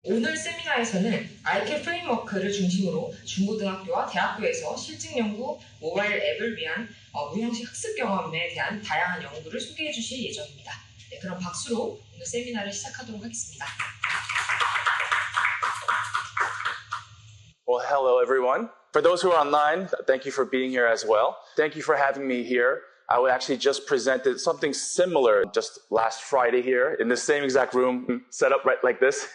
오늘 세미나에서는 ICAP 프레임워크를 중심으로 중고등학교와 대학교에서 실증 연구, 모바일 앱을 위한 무형식 학습 경험에 대한 다양한 연구를 소개해 주실 예정입니다. 네, 그럼 박수로 오늘 세미나를 시작하도록 하겠습니다. Well, hello everyone. For those who are online, thank you for being here as well. Thank you for having me here. I actually just presented something similar just last Friday here in the same exact room, set up right like this.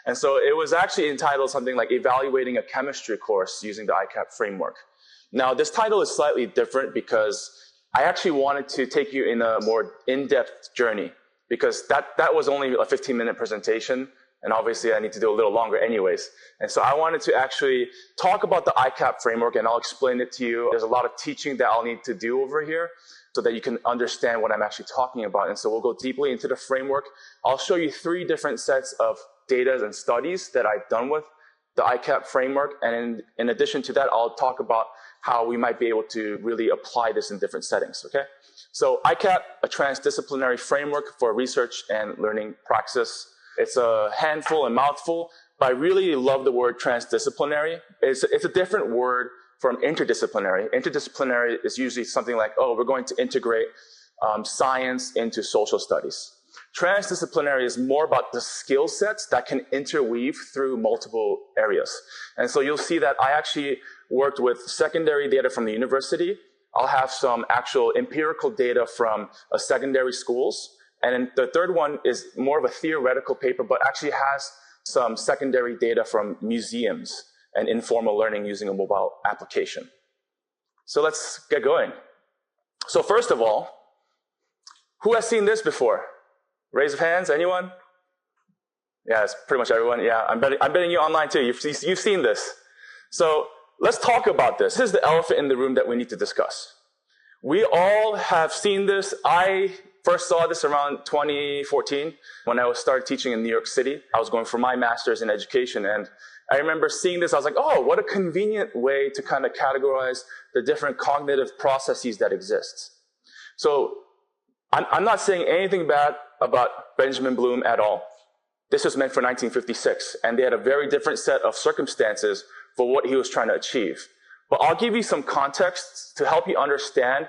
And so it was actually entitled something like Evaluating a Chemistry Course Using the ICAP Framework. Now, this title is slightly different because I actually wanted to take you in a more in-depth journey because that was only a 15-minute presentation. And obviously, I need to do a little longer anyways. And so I wanted to actually talk about the ICAP framework, and I'll explain it to you. There's a lot of teaching that I'll need to do over here so that you can understand what I'm actually talking about. And so we'll go deeply into the framework. I'll show you 3 different sets of data and studies that I've done with the ICAP framework. And in addition to that, I'll talk about how we might be able to really apply this in different settings, okay? So ICAP, a transdisciplinary framework for research and learning praxis. It's a handful and mouthful, but I really love the word transdisciplinary. It's a different word from interdisciplinary. Interdisciplinary is usually something like, oh, we're going to integrate science into social studies. Transdisciplinary is more about the skill sets that can interweave through multiple areas. And so you'll see that I actually worked with secondary data from the university. I'll have some actual empirical data from secondary schools. And then the third one is more of a theoretical paper, but actually has some secondary data from museums and informal learning using a mobile application. So let's get going. So first of all, who has seen this before? Raise of hands, anyone? Yeah, it's pretty much everyone. Yeah, I'm betting you online too. You've seen this. So let's talk about this. This is the elephant in the room that we need to discuss. We all have seen this. I first saw this around 2014 when I started teaching in New York City. I was going for my master's in education, and I remember seeing this. I was like, oh, what a convenient way to kind of categorize the different cognitive processes that exist. So I'm not saying anything bad about Benjamin Bloom at all. This was meant for 1956, and they had a very different set of circumstances for what he was trying to achieve. But I'll give you some context to help you understand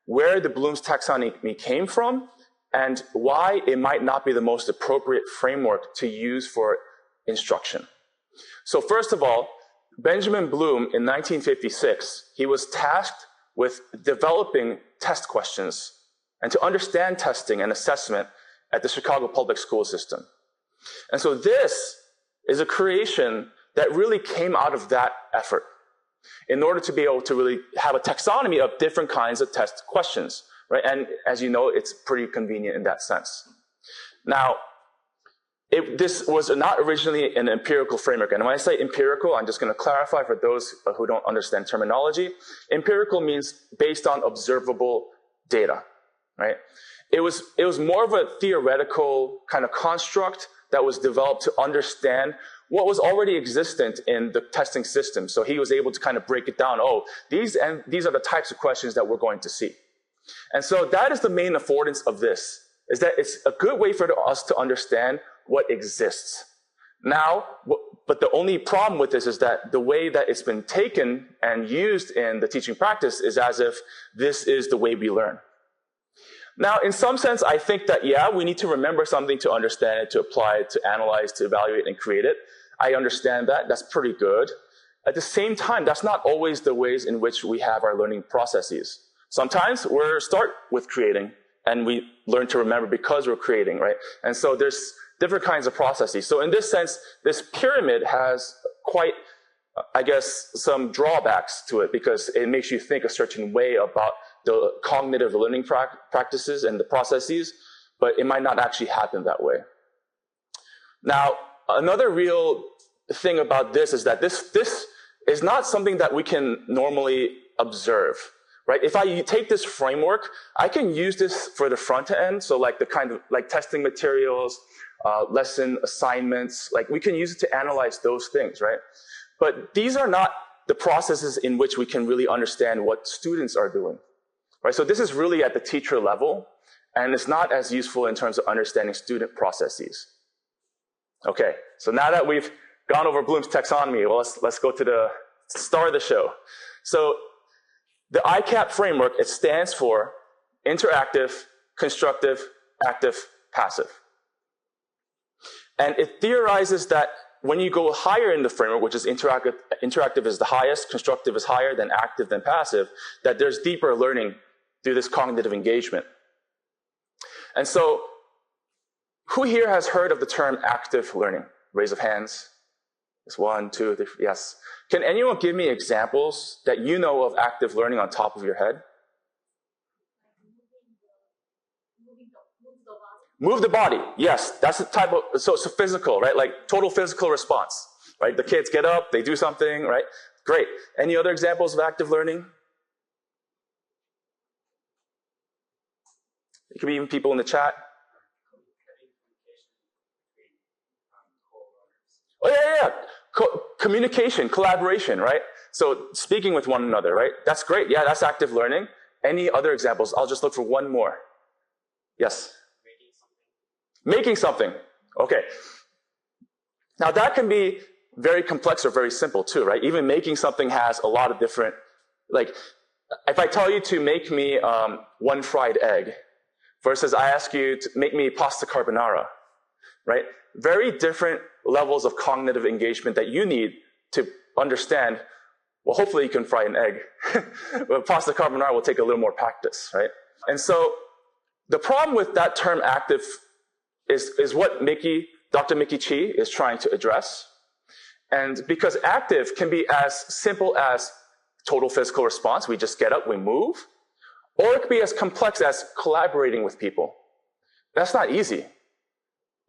where the Bloom's taxonomy came from and why it might not be the most appropriate framework to use for instruction. So first of all, Benjamin Bloom in 1956, he was tasked with developing test questions and to understand testing and assessment at the Chicago public school system. And so this is a creation that really came out of that effort in order to be able to really have a taxonomy of different kinds of test questions, right? And as you know, it's pretty convenient in that sense. Now, this was not originally an empirical framework. And when I say empirical, I'm just going to clarify for those who don't understand terminology. Empirical means based on observable data, right? It was more of a theoretical kind of construct that was developed to understand what was already existent in the testing system. So he was able to kind of break it down. Oh, these are the types of questions that we're going to see. And so that is the main affordance of this, is that it's a good way for us to understand what exists. Now, but the only problem with this is that the way that it's been taken and used in the teaching practice is as if this is the way we learn. Now, in some sense, I think that, yeah, we need to remember something to understand it, to apply it, to analyze, to evaluate, and create it. I understand that. That's pretty good. At the same time, that's not always the ways in which we have our learning processes. Sometimes we start with creating, and we learn to remember because we're creating, right? And so there's different kinds of processes. So in this sense, this pyramid has quite, I guess, some drawbacks to it because it makes you think a certain way about the cognitive learning practices and the processes, but it might not actually happen that way. Now, another real thing about this is that this is not something that we can normally observe, right? If I take this framework, I can use this for the front end, so like the kind of like testing materials, lesson assignments, like we can use it to analyze those things, right? But these are not the processes in which we can really understand what students are doing. Right, so this is really at the teacher level, and it's not as useful in terms of understanding student processes. Okay, so now that we've gone over Bloom's taxonomy, well, let's go to the star of the show. So the ICAP framework, it stands for interactive, constructive, active, passive. And it theorizes that when you go higher in the framework, which is interactive is the highest, constructive is higher, then active, then passive, that there's deeper learning through this cognitive engagement. And so, who here has heard of the term active learning? Raise of hands. It's 1, 2, 3, yes. Can anyone give me examples that you know of active learning on top of your head? Move the body, yes. That's the type of, so it's physical, right? Like total physical response, right? The kids get up, they do something, right? Great. Any other examples of active learning? It could be even people in the chat. Oh, yeah. Communication, collaboration, right? So speaking with one another, right? That's great. Yeah, that's active learning. Any other examples? I'll just look for one more. Yes? Making something. Okay. Now that can be very complex or very simple too, right? Even making something has a lot of different, like, if I tell you to make me 1 fried egg versus I ask you to make me pasta carbonara, right? Very different levels of cognitive engagement that you need to understand, well, hopefully you can fry an egg. But pasta carbonara will take a little more practice, right? And so the problem with that term active is what Dr. Mickey Chi is trying to address. And because active can be as simple as total physical response, we just get up, we move, or it could be as complex as collaborating with people. That's not easy.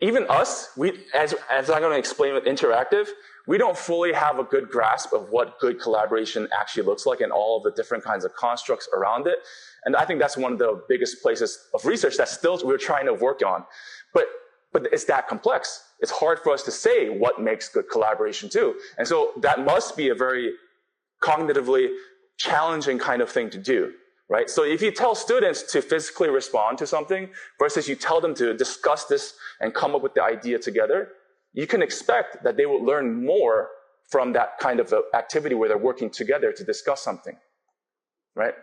Even us, as I'm going to explain with interactive, we don't fully have a good grasp of what good collaboration actually looks like and all of the different kinds of constructs around it. And I think that's one of the biggest places of research that still we're trying to work on. But it's that complex. It's hard for us to say what makes good collaboration too. And so that must be a very cognitively challenging kind of thing to do, right? So if you tell students to physically respond to something versus you tell them to discuss this and come up with the idea together, you can expect that they will learn more from that kind of activity where they're working together to discuss something, right?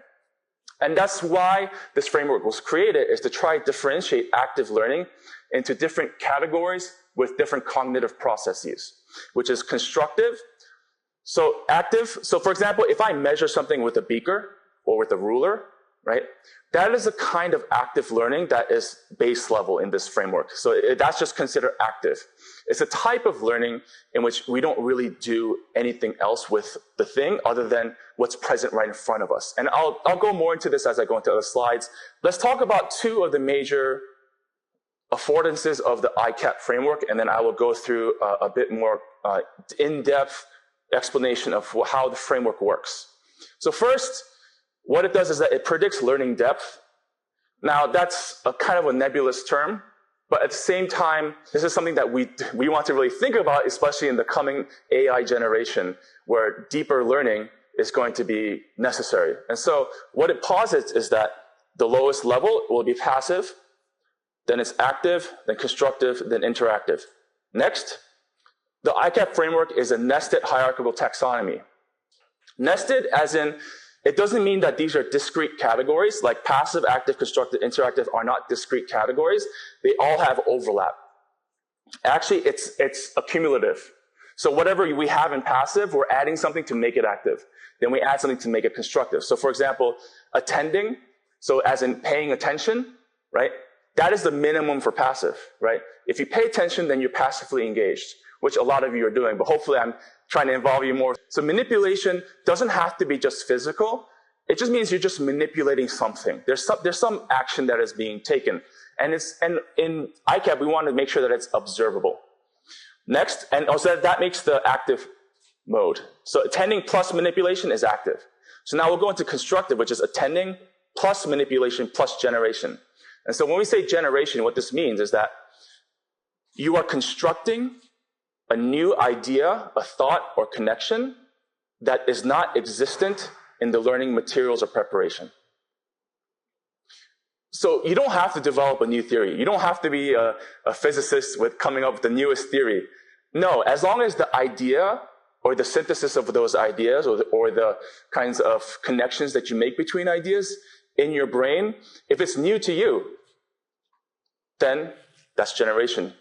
And that's why this framework was created, is to try to differentiate active learning into different categories with different cognitive processes, which is constructive. So active, so for example, if I measure something with a beaker or with a ruler, right, that is a kind of active learning that is base level in this framework. So that's just considered active. It's a type of learning in which we don't really do anything else with the thing other than what's present right in front of us. And I'll go more into this as I go into other slides. Let's talk about 2 of the major affordances of the ICAP framework, and then I will go through a bit more in-depth explanation of how the framework works. So first, what it does is that it predicts learning depth. Now, that's a kind of a nebulous term, but at the same time, this is something that we want to really think about, especially in the coming AI generation, where deeper learning is going to be necessary. And so what it posits is that the lowest level will be passive, then it's active, then constructive, then interactive. Next, the ICAP framework is a nested hierarchical taxonomy. Nested as in, it doesn't mean that these are discrete categories, like passive, active, constructive, interactive are not discrete categories. They all have overlap. Actually, it's accumulative. So whatever we have in passive, we're adding something to make it active. Then we add something to make it constructive. So for example, attending, so as in paying attention, right? That is the minimum for passive, right? If you pay attention, then you're passively engaged, which a lot of you are doing, but hopefully I'm trying to involve you more. So manipulation doesn't have to be just physical. It just means you're just manipulating something. There's some action that is being taken. And in ICAP, we want to make sure that it's observable. Next, and also that makes the active mode. So attending plus manipulation is active. So now we'll go into constructive, which is attending plus manipulation plus generation. And so when we say generation, what this means is that you are constructing a new idea, a thought, or connection that is not existent in the learning materials or preparation. So you don't have to develop a new theory. You don't have to be a physicist with coming up with the newest theory. No, as long as the idea or the synthesis of those ideas or the kinds of connections that you make between ideas in your brain, if it's new to you, then that's generation.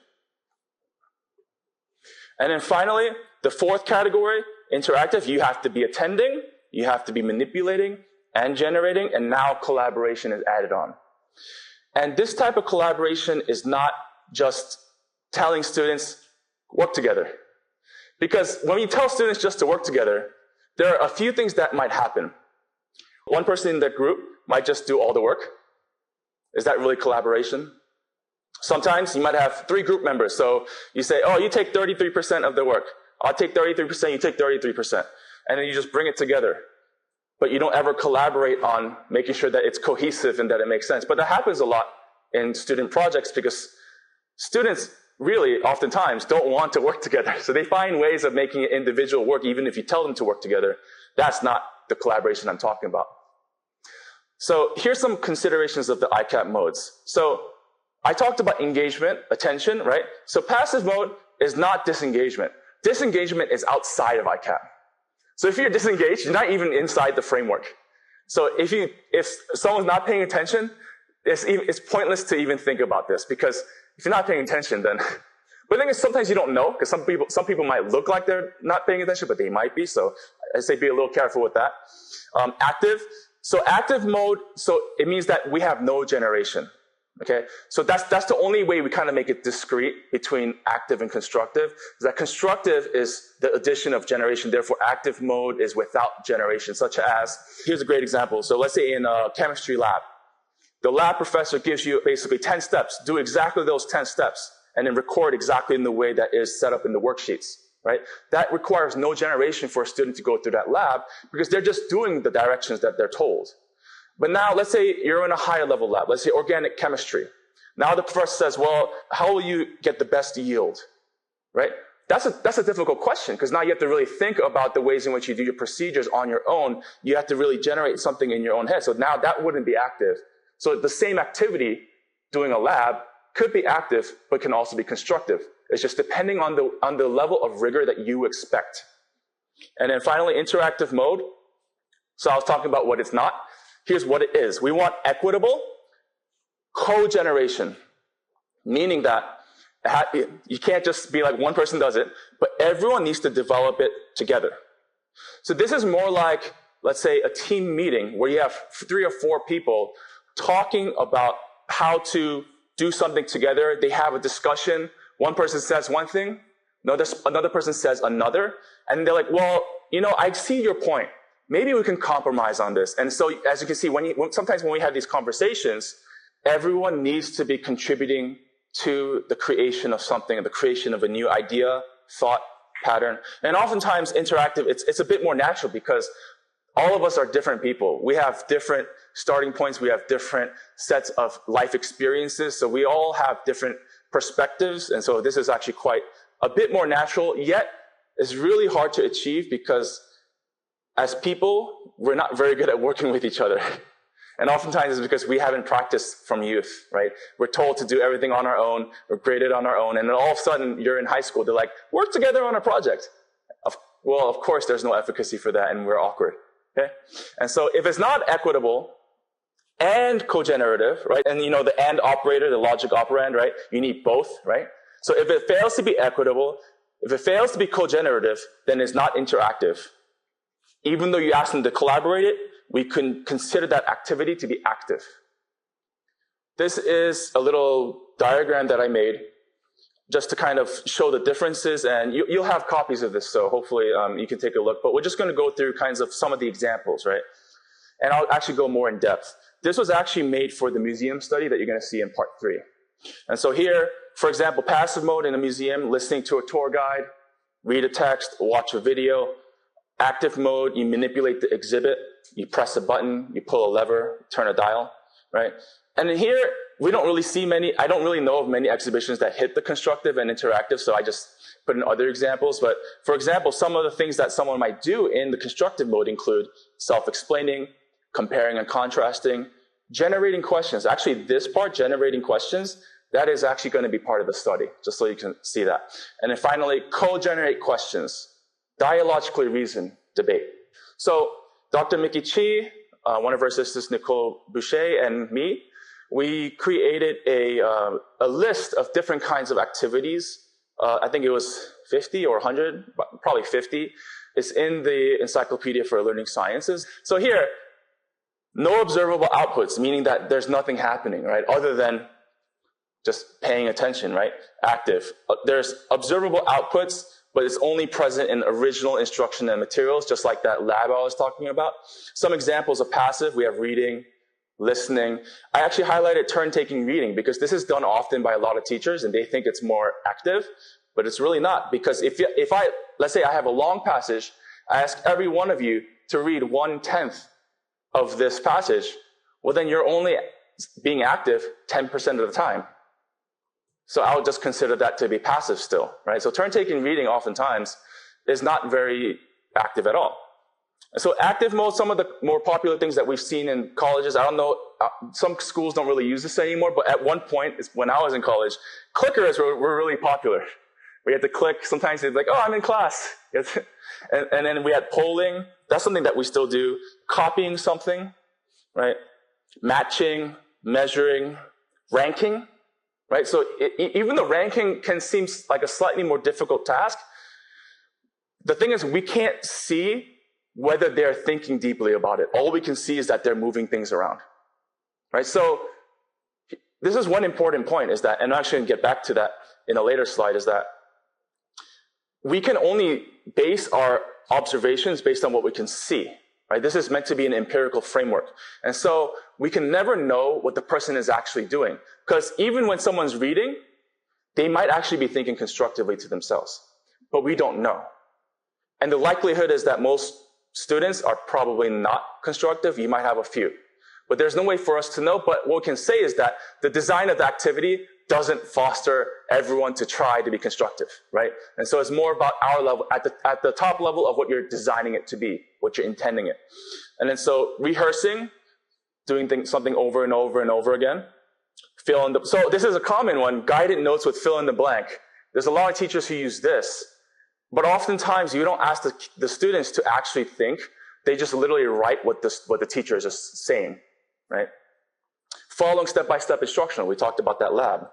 And then finally, the fourth category, interactive, you have to be attending, you have to be manipulating and generating, and now collaboration is added on. And this type of collaboration is not just telling students, work together. Because when you tell students just to work together, there are a few things that might happen. One person in that group might just do all the work. Is that really collaboration? Sometimes you might have 3 group members. So you say, oh, you take 33% of the work. I'll take 33%, you take 33%. And then you just bring it together. But you don't ever collaborate on making sure that it's cohesive and that it makes sense. But that happens a lot in student projects because students really oftentimes don't want to work together. So they find ways of making it individual work even if you tell them to work together. That's not the collaboration I'm talking about. So here's some considerations of the ICAP modes. So I talked about engagement, attention, right? So passive mode is not disengagement. Disengagement is outside of ICAP. So if you're disengaged, you're not even inside the framework. So if someone's not paying attention, it's pointless to even think about this because if you're not paying attention, then. But the thing is, sometimes you don't know because some people might look like they're not paying attention, but they might be. So I say be a little careful with that. Active. So active mode. So it means that we have no generation. Okay, so that's the only way we kind of make it discrete between active and constructive. Is that constructive is the addition of generation, therefore active mode is without generation, such as, here's a great example. So let's say in a chemistry lab, the lab professor gives you basically 10 steps, do exactly those 10 steps, and then record exactly in the way that is set up in the worksheets, right? That requires no generation for a student to go through that lab because they're just doing the directions that they're told. But now, let's say you're in a higher level lab, let's say organic chemistry. Now the professor says, well, how will you get the best yield, right? That's a difficult question because now you have to really think about the ways in which you do your procedures on your own. You have to really generate something in your own head. So now that wouldn't be active. So the same activity doing a lab could be active, but can also be constructive. It's just depending on the level of rigor that you expect. And then finally, interactive mode. So I was talking about what it's not. Here's what it is. We want equitable co-generation, meaning that you can't just be like one person does it, but everyone needs to develop it together. So this is more like, let's say, a team meeting where you have 3 or 4 people talking about how to do something together. They have a discussion. One person says one thing, another person says another, and they're like, well, I see your point. Maybe we can compromise on this. And so, as you can see, sometimes when we have these conversations, everyone needs to be contributing to the creation of something, the creation of a new idea, thought, pattern. And oftentimes, interactive, it's a bit more natural because all of us are different people. We have different starting points. We have different sets of life experiences. So we all have different perspectives. And so this is actually quite a bit more natural, yet it's really hard to achieve because as people, we're not very good at working with each other. And oftentimes it's because we haven't practiced from youth, right? We're told to do everything on our own, we're graded on our own, and then all of a sudden you're in high school, they're like, work together on a project. Well, of course there's no efficacy for that and we're awkward, okay? And so if it's not equitable and co-generative, right? And the and operator, the logic operand, right? You need both, right? So if it fails to be equitable, if it fails to be co-generative, then it's not interactive. Even though you ask them to collaborate it, we can consider that activity to be active. This is a little diagram that I made just to kind of show the differences, and you'll have copies of this, so hopefully you can take a look. But we're just going to go through kinds of some of the examples, right? And I'll actually go more in depth. This was actually made for the museum study that you're going to see in part 3. And so here, for example, passive mode in a museum, listening to a tour guide, read a text, watch a video. Active mode, you manipulate the exhibit, you press a button, you pull a lever, turn a dial, right? And in here, we don't really see I don't really know of many exhibitions that hit the constructive and interactive, so I just put in other examples. But for example, some of the things that someone might do in the constructive mode include self-explaining, comparing and contrasting, generating questions, actually this part, generating questions, that is actually going to be part of the study, just so you can see that. And then finally, co-generate questions, dialogically reason, debate. So Dr. Mickey Chi, one of our assistants, Nicole Boucher, and me, we created a list of different kinds of activities. I think it was 50 or 100, probably 50. It's in the Encyclopedia for Learning Sciences. So here, no observable outputs, meaning that there's nothing happening, right? Other than just paying attention, right? Active. There's observable outputs, but it's only present in original instruction and materials, just like that lab I was talking about. Some examples of passive, we have reading, listening. I actually highlighted turn-taking reading because this is done often by a lot of teachers and they think it's more active, but it's really not. Because if I, let's say I have a long passage, I ask every one of you to read 1/10 of this passage, well then you're only being active 10% of the time. So I would just consider that to be passive still, right? So turn-taking reading oftentimes is not very active at all. And so active mode, some of the more popular things that we've seen in colleges, I don't know, some schools don't really use this anymore, but at one point, when I was in college, clickers were really popular. We had to click, sometimes they'd be like, oh, I'm in class. And then we had polling, that's something that we still do. Copying something, right? Matching, measuring, ranking, right? So even though ranking can seem like a slightly more difficult task, the thing is we can't see whether they're thinking deeply about it. All we can see is that they're moving things around, right? So this is one important point is that, and I'm actually going to get back to that in a later slide, is that we can only base our observations based on what we can see, right? This is meant to be an empirical framework. And so we can never know what the person is actually doing. Because even when someone's reading, they might actually be thinking constructively to themselves. But we don't know. And the likelihood is that most students are probably not constructive. You might have a few. But there's no way for us to know. But what we can say is that the design of the activity doesn't foster everyone to try to be constructive, right? And so it's more about our level, at the top level of what you're designing it to be, what you're intending it. And then so rehearsing, doing something over and over and over again. So this is a common one, guided notes with fill in the blank. There's a lot of teachers who use this, but oftentimes you don't ask the students to actually think. They just literally write what the teacher is just saying, right? Following step-by-step instruction. We talked about that lab.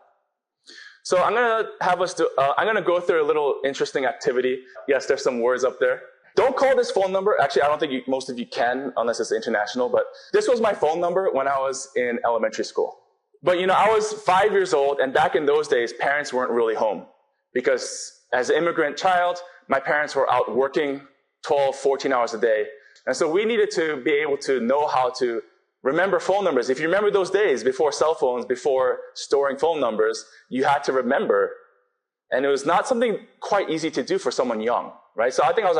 So I'm going to go through a little interesting activity. Yes, there's some words up there. Don't call this phone number. Actually, I don't think most of you can unless it's international, but this was my phone number when I was in elementary school. But I was 5 years old, and back in those days, parents weren't really home because as an immigrant child, my parents were out working 12, 14 hours a day. And so we needed to be able to know how to remember phone numbers. If you remember those days before cell phones, before storing phone numbers, you had to remember. And it was not something quite easy to do for someone young, right? So I think I was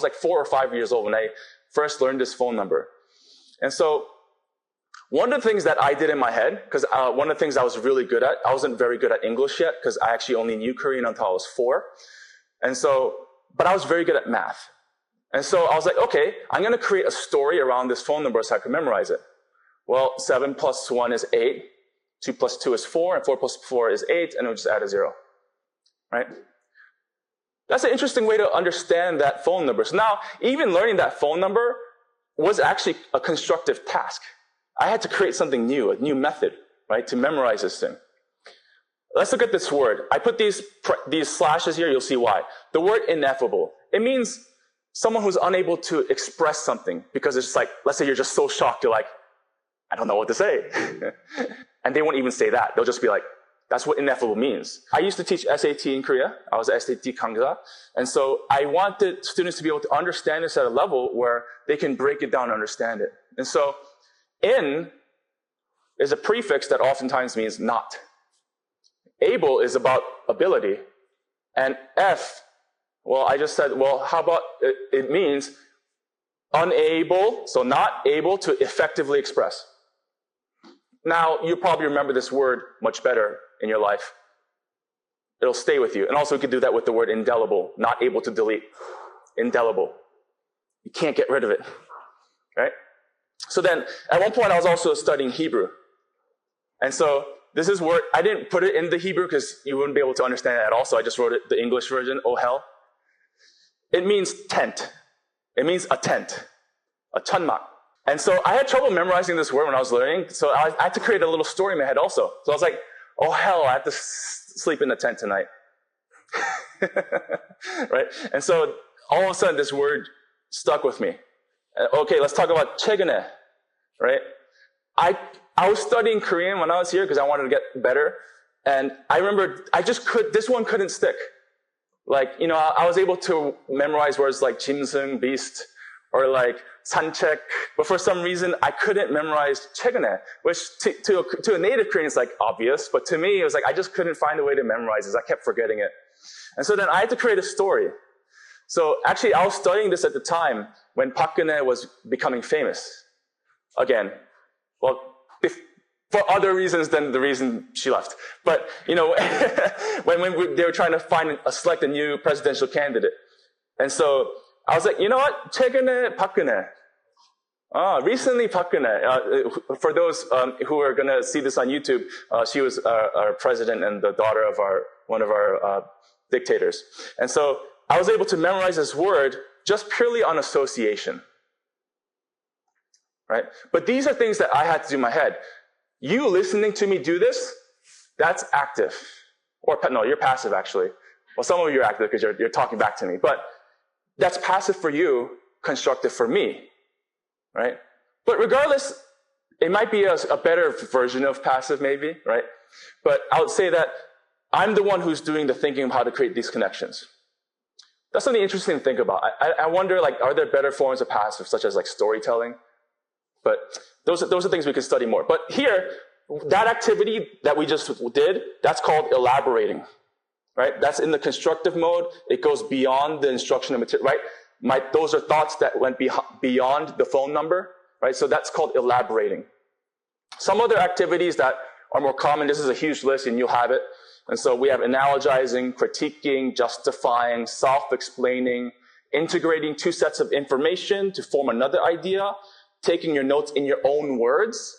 like 4 or 5 years old when I first learned this phone number. And so one of the things that I did in my head, because one of the things I was really good at, I wasn't very good at English yet, because I actually only knew Korean until I was 4. But I was very good at math. And so I was like, okay, I'm going to create a story around this phone number so I can memorize it. Well, 7 plus 1 is 8, 2 plus 2 is 4, and 4 plus 4 is 8, and we'll just add a 0, right? That's an interesting way to understand that phone number. So now, even learning that phone number was actually a constructive task. I had to create something new, a new method, right, to memorize this thing. Let's look at this word. I put these slashes here, you'll see why. The word ineffable. It means someone who's unable to express something because it's just like, let's say you're just so shocked, you're like, I don't know what to say. And they won't even say that. They'll just be like, that's what ineffable means. I used to teach SAT in Korea. I was an SAT 강사. And so I wanted students to be able to understand this at a level where they can break it down and understand it. And so in is a prefix that oftentimes means not. Able is about ability. And F, well, I just said, well, how about it means unable, so not able to effectively express. Now, you probably remember this word much better in your life. It'll stay with you. And also, you could do that with the word indelible, not able to delete. Indelible. You can't get rid of it, right? So then, at one point, I was also studying Hebrew. And so this is where I didn't put it in the Hebrew because you wouldn't be able to understand it at all. So I just wrote it the English version, oh hell. It means tent. It means a tent, a 천막. And so I had trouble memorizing this word when I was learning. So I had to create a little story in my head also. So I was like, oh hell, I have to sleep in the tent tonight. Right? And so all of a sudden this word stuck with me. Okay, let's talk about 최근에. Right? I was studying Korean when I was here because I wanted to get better. And I remember this one couldn't stick. Like, you know, I was able to memorize words like 짐승, beast, or like 산책, but for some reason I couldn't memorize 최근에, which to a native Korean is like obvious, but to me it was like I just couldn't find a way to memorize this. I kept forgetting it. And so then I had to create a story. So actually I was studying this at the time when Park Geun-hye was becoming famous. Again, well, for other reasons than the reason she left. But, you know, when they were trying to select a new presidential candidate. And so I was like, you know what? 최근에 Park Geun-hye. Recently Park Geun-hye. For those who are going to see this on YouTube, she was our president and the daughter of one of our dictators. And so I was able to memorize this word just purely on association. Right? But these are things that I had to do in my head. You listening to me do this, that's active. Or, no, you're passive actually. Well, some of you are active because you're talking back to me. But that's passive for you, constructive for me. Right? But regardless, it might be a better version of passive maybe, right? But I would say that I'm the one who's doing the thinking of how to create these connections. That's something interesting to think about. I wonder, like, are there better forms of passive, such as like storytelling? But those are things we can study more. But here, that activity that we just did, that's called elaborating, right? That's in the constructive mode. It goes beyond the instructional material, right? Those are thoughts that went beyond the phone number, right? So that's called elaborating. Some other activities that are more common, this is a huge list and you'll have it. And so we have analogizing, critiquing, justifying, self-explaining, integrating two sets of information to form another idea, taking your notes in your own words,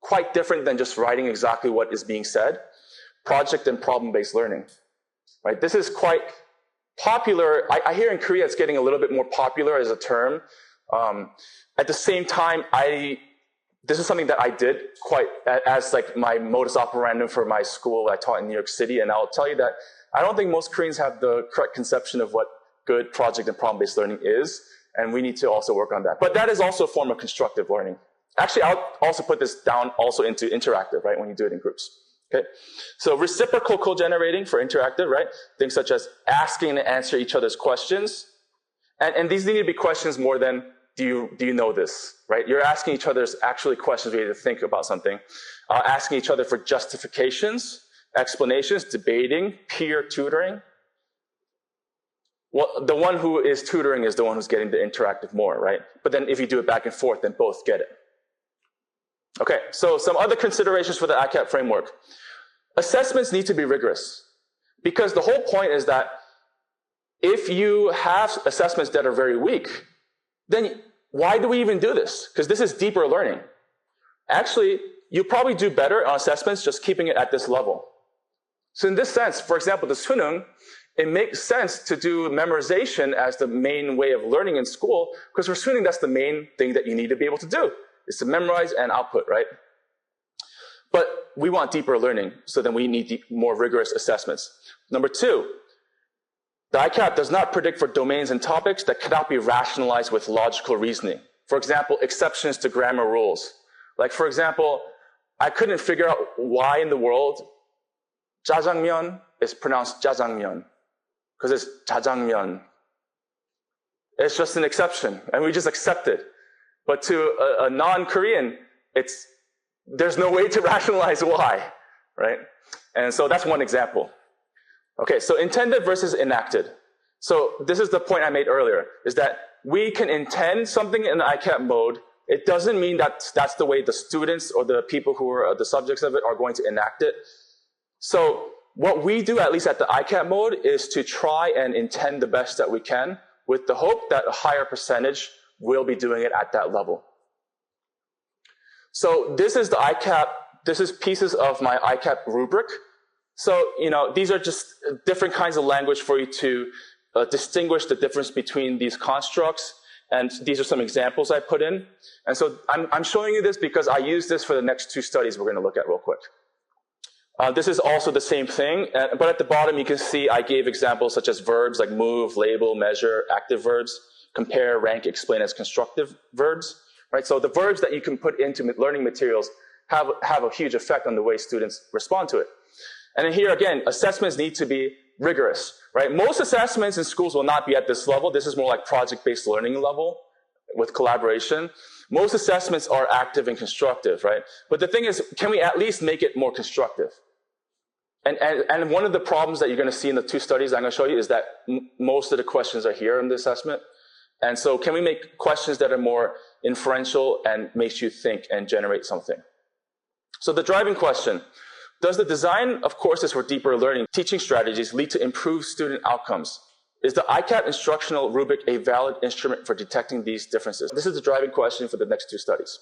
quite different than just writing exactly what is being said. Project and problem-based learning, right? This is quite popular. I hear in Korea it's getting a little bit more popular as a term. At the same time, this is something that I did quite as like my modus operandi for my school I taught in New York City. And I'll tell you that I don't think most Koreans have the correct conception of what good project and problem-based learning is. And we need to also work on that. But that is also a form of constructive learning. Actually, I'll also put this down also into interactive, right, when you do it in groups. Okay? So reciprocal co-generating for interactive, right? Things such as asking and answer each other's questions. And these need to be questions more than, do you know this, right? You're asking each other's actually questions where you need to think about something. Asking each other for justifications, explanations, debating, peer tutoring. Well, the one who is tutoring is the one who's getting the interactive more, right? But then if you do it back and forth, then both get it. Okay, so some other considerations for the ICAP framework. Assessments need to be rigorous because the whole point is that if you have assessments that are very weak, then why do we even do this? Because this is deeper learning. Actually, you probably do better on assessments just keeping it at this level. So in this sense, for example, the 수능, it makes sense to do memorization as the main way of learning in school, because for suning, that's the main thing that you need to be able to do, is to memorize and output, right? But we want deeper learning, so then we need more rigorous assessments. Number two, the ICAP does not predict for domains and topics that cannot be rationalized with logical reasoning. For example, exceptions to grammar rules. Like, for example, I couldn't figure out why in the world jjajangmyeon is pronounced jjajangmyeon. Because it's jjajangmyeon. It's just an exception, and we just accept it. But to a non-Korean, there's no way to rationalize why, right? And so that's one example. Okay, so intended versus enacted. So this is the point I made earlier, is that we can intend something in the ICAP mode. It doesn't mean that that's the way the students or the people who are the subjects of it are going to enact it. So what we do, at least at the ICAP mode, is to try and intend the best that we can with the hope that a higher percentage will be doing it at that level. So this is the ICAP, this is pieces of my ICAP rubric. So, these are just different kinds of language for you to distinguish the difference between these constructs. And these are some examples I put in. And so I'm showing you this because I use this for the next two studies we're going to look at real quick. This is also the same thing, but at the bottom you can see I gave examples such as verbs like move, label, measure, active verbs, compare, rank, explain as constructive verbs. Right? So the verbs that you can put into learning materials have a huge effect on the way students respond to it. And then here again, assessments need to be rigorous. Right? Most assessments in schools will not be at this level. This is more like project-based learning level with collaboration. Most assessments are active and constructive, right? But the thing is, can we at least make it more constructive? And one of the problems that you're going to see in the two studies I'm going to show you is that most of the questions are here in the assessment. And so can we make questions that are more inferential and makes you think and generate something? So the driving question, does the design of courses for deeper learning teaching strategies lead to improved student outcomes? Is the ICAP instructional rubric a valid instrument for detecting these differences? This is the driving question for the next two studies.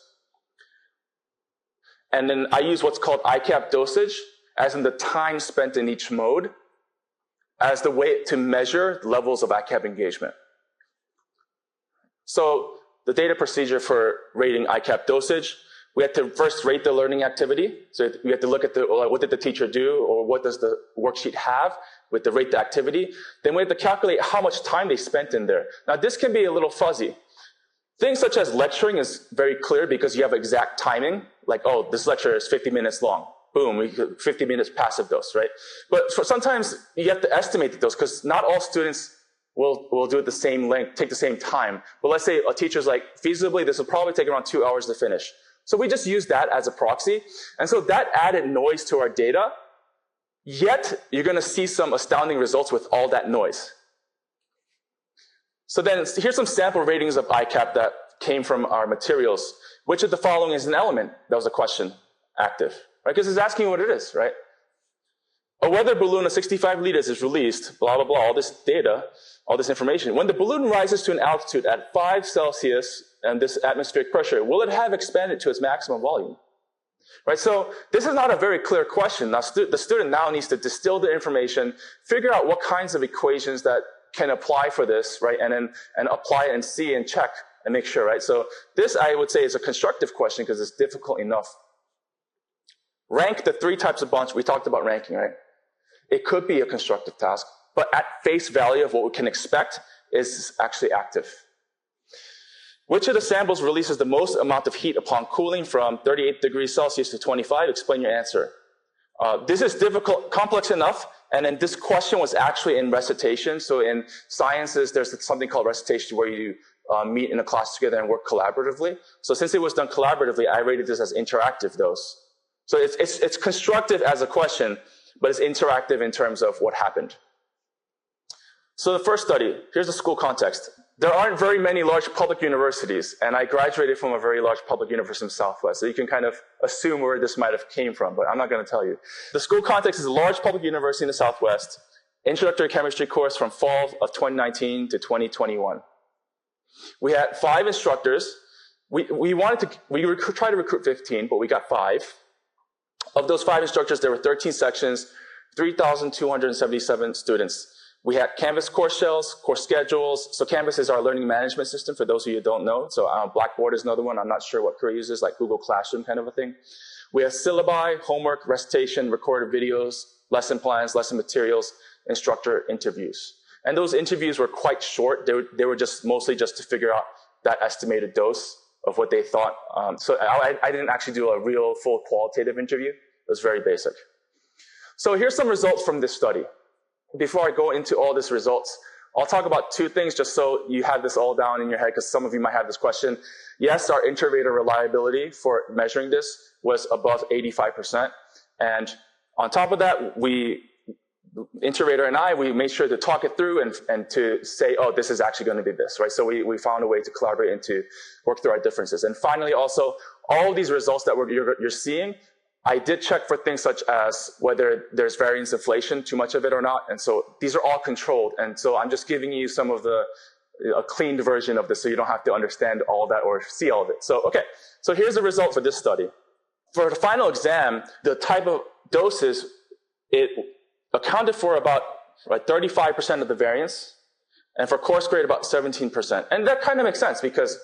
And then I use what's called ICAP dosage, as in the time spent in each mode, as the way to measure levels of ICAP engagement. So the data procedure for rating ICAP dosage, we had to first rate the learning activity. So we had to look at what did the teacher do, or what does the worksheet have, with the rate the activity. Then we had to calculate how much time they spent in there. Now this can be a little fuzzy. Things such as lecturing is very clear because you have exact timing. Like, oh, this lecture is 50 minutes long. Boom, 50 minutes passive dose, right? But sometimes you have to estimate the dose because not all students will do it the same length, take the same time. But let's say a teacher's like, feasibly, this will probably take around 2 hours to finish. So we just use that as a proxy. And so that added noise to our data, yet you're going to see some astounding results with all that noise. So then here's some sample ratings of ICAP that came from our materials. Which of the following is an element? That was a question, active. Right? Because it's asking what it is, right? A weather balloon of 65 liters is released, blah, blah, blah, all this data, all this information. When the balloon rises to an altitude at 5 Celsius and this atmospheric pressure, will it have expanded to its maximum volume? Right? So this is not a very clear question. Now, the student now needs to distill the information, figure out what kinds of equations that can apply for this, right? And apply it and see and check and make sure, right? So this, I would say, is a constructive question because it's difficult enough. Rank the 3 types of bonds. We talked about ranking, right? It could be a constructive task, but at face value of what we can expect is actually active. Which of the samples releases the most amount of heat upon cooling from 38 degrees Celsius to 25? Explain your answer. This is difficult, complex enough, and then this question was actually in recitation. So in sciences, there's something called recitation where you meet in a class together and work collaboratively. So since it was done collaboratively, I rated this as interactive dose. So it's constructive as a question, but it's interactive in terms of what happened. So the first study, here's the school context. There aren't very many large public universities, and I graduated from a very large public university in the Southwest, so you can kind of assume where this might have came from, but I'm not going to tell you. The school context is a large public university in the Southwest, introductory chemistry course from fall of 2019 to 2021. We had 5 instructors. We tried to recruit 15, but we got 5. Of those 5 instructors, there were 13 sections, 3,277 students. We had Canvas course shells, course schedules. So Canvas is our learning management system for those of you who don't know. So Blackboard is another one. I'm not sure what Korea uses, like Google Classroom kind of a thing. We have syllabi, homework, recitation, recorded videos, lesson plans, lesson materials, instructor interviews. And those interviews were quite short. They were just mostly just to figure out that estimated dose of what they thought. So I didn't actually do a real full qualitative interview. It was very basic. So here's some results from this study. Before I go into all these results, I'll talk about 2 things just so you have this all down in your head, because some of you might have this question. Yes, our inter-rater reliability for measuring this was above 85%. And on top of that, inter-rater and I, we made sure to talk it through and to say, oh, this is actually going to be this, right? So we found a way to collaborate and to work through our differences. And finally, also, all of these results that you're seeing, I did check for things such as whether there's variance inflation, too much of it or not. And so these are all controlled. And so I'm just giving you some of the a cleaned version of this so you don't have to understand all that or see all of it. So, okay. So here's the result for this study. For the final exam, the type of doses, it accounted for about 35% of the variance, and for course grade, about 17%. And that kind of makes sense because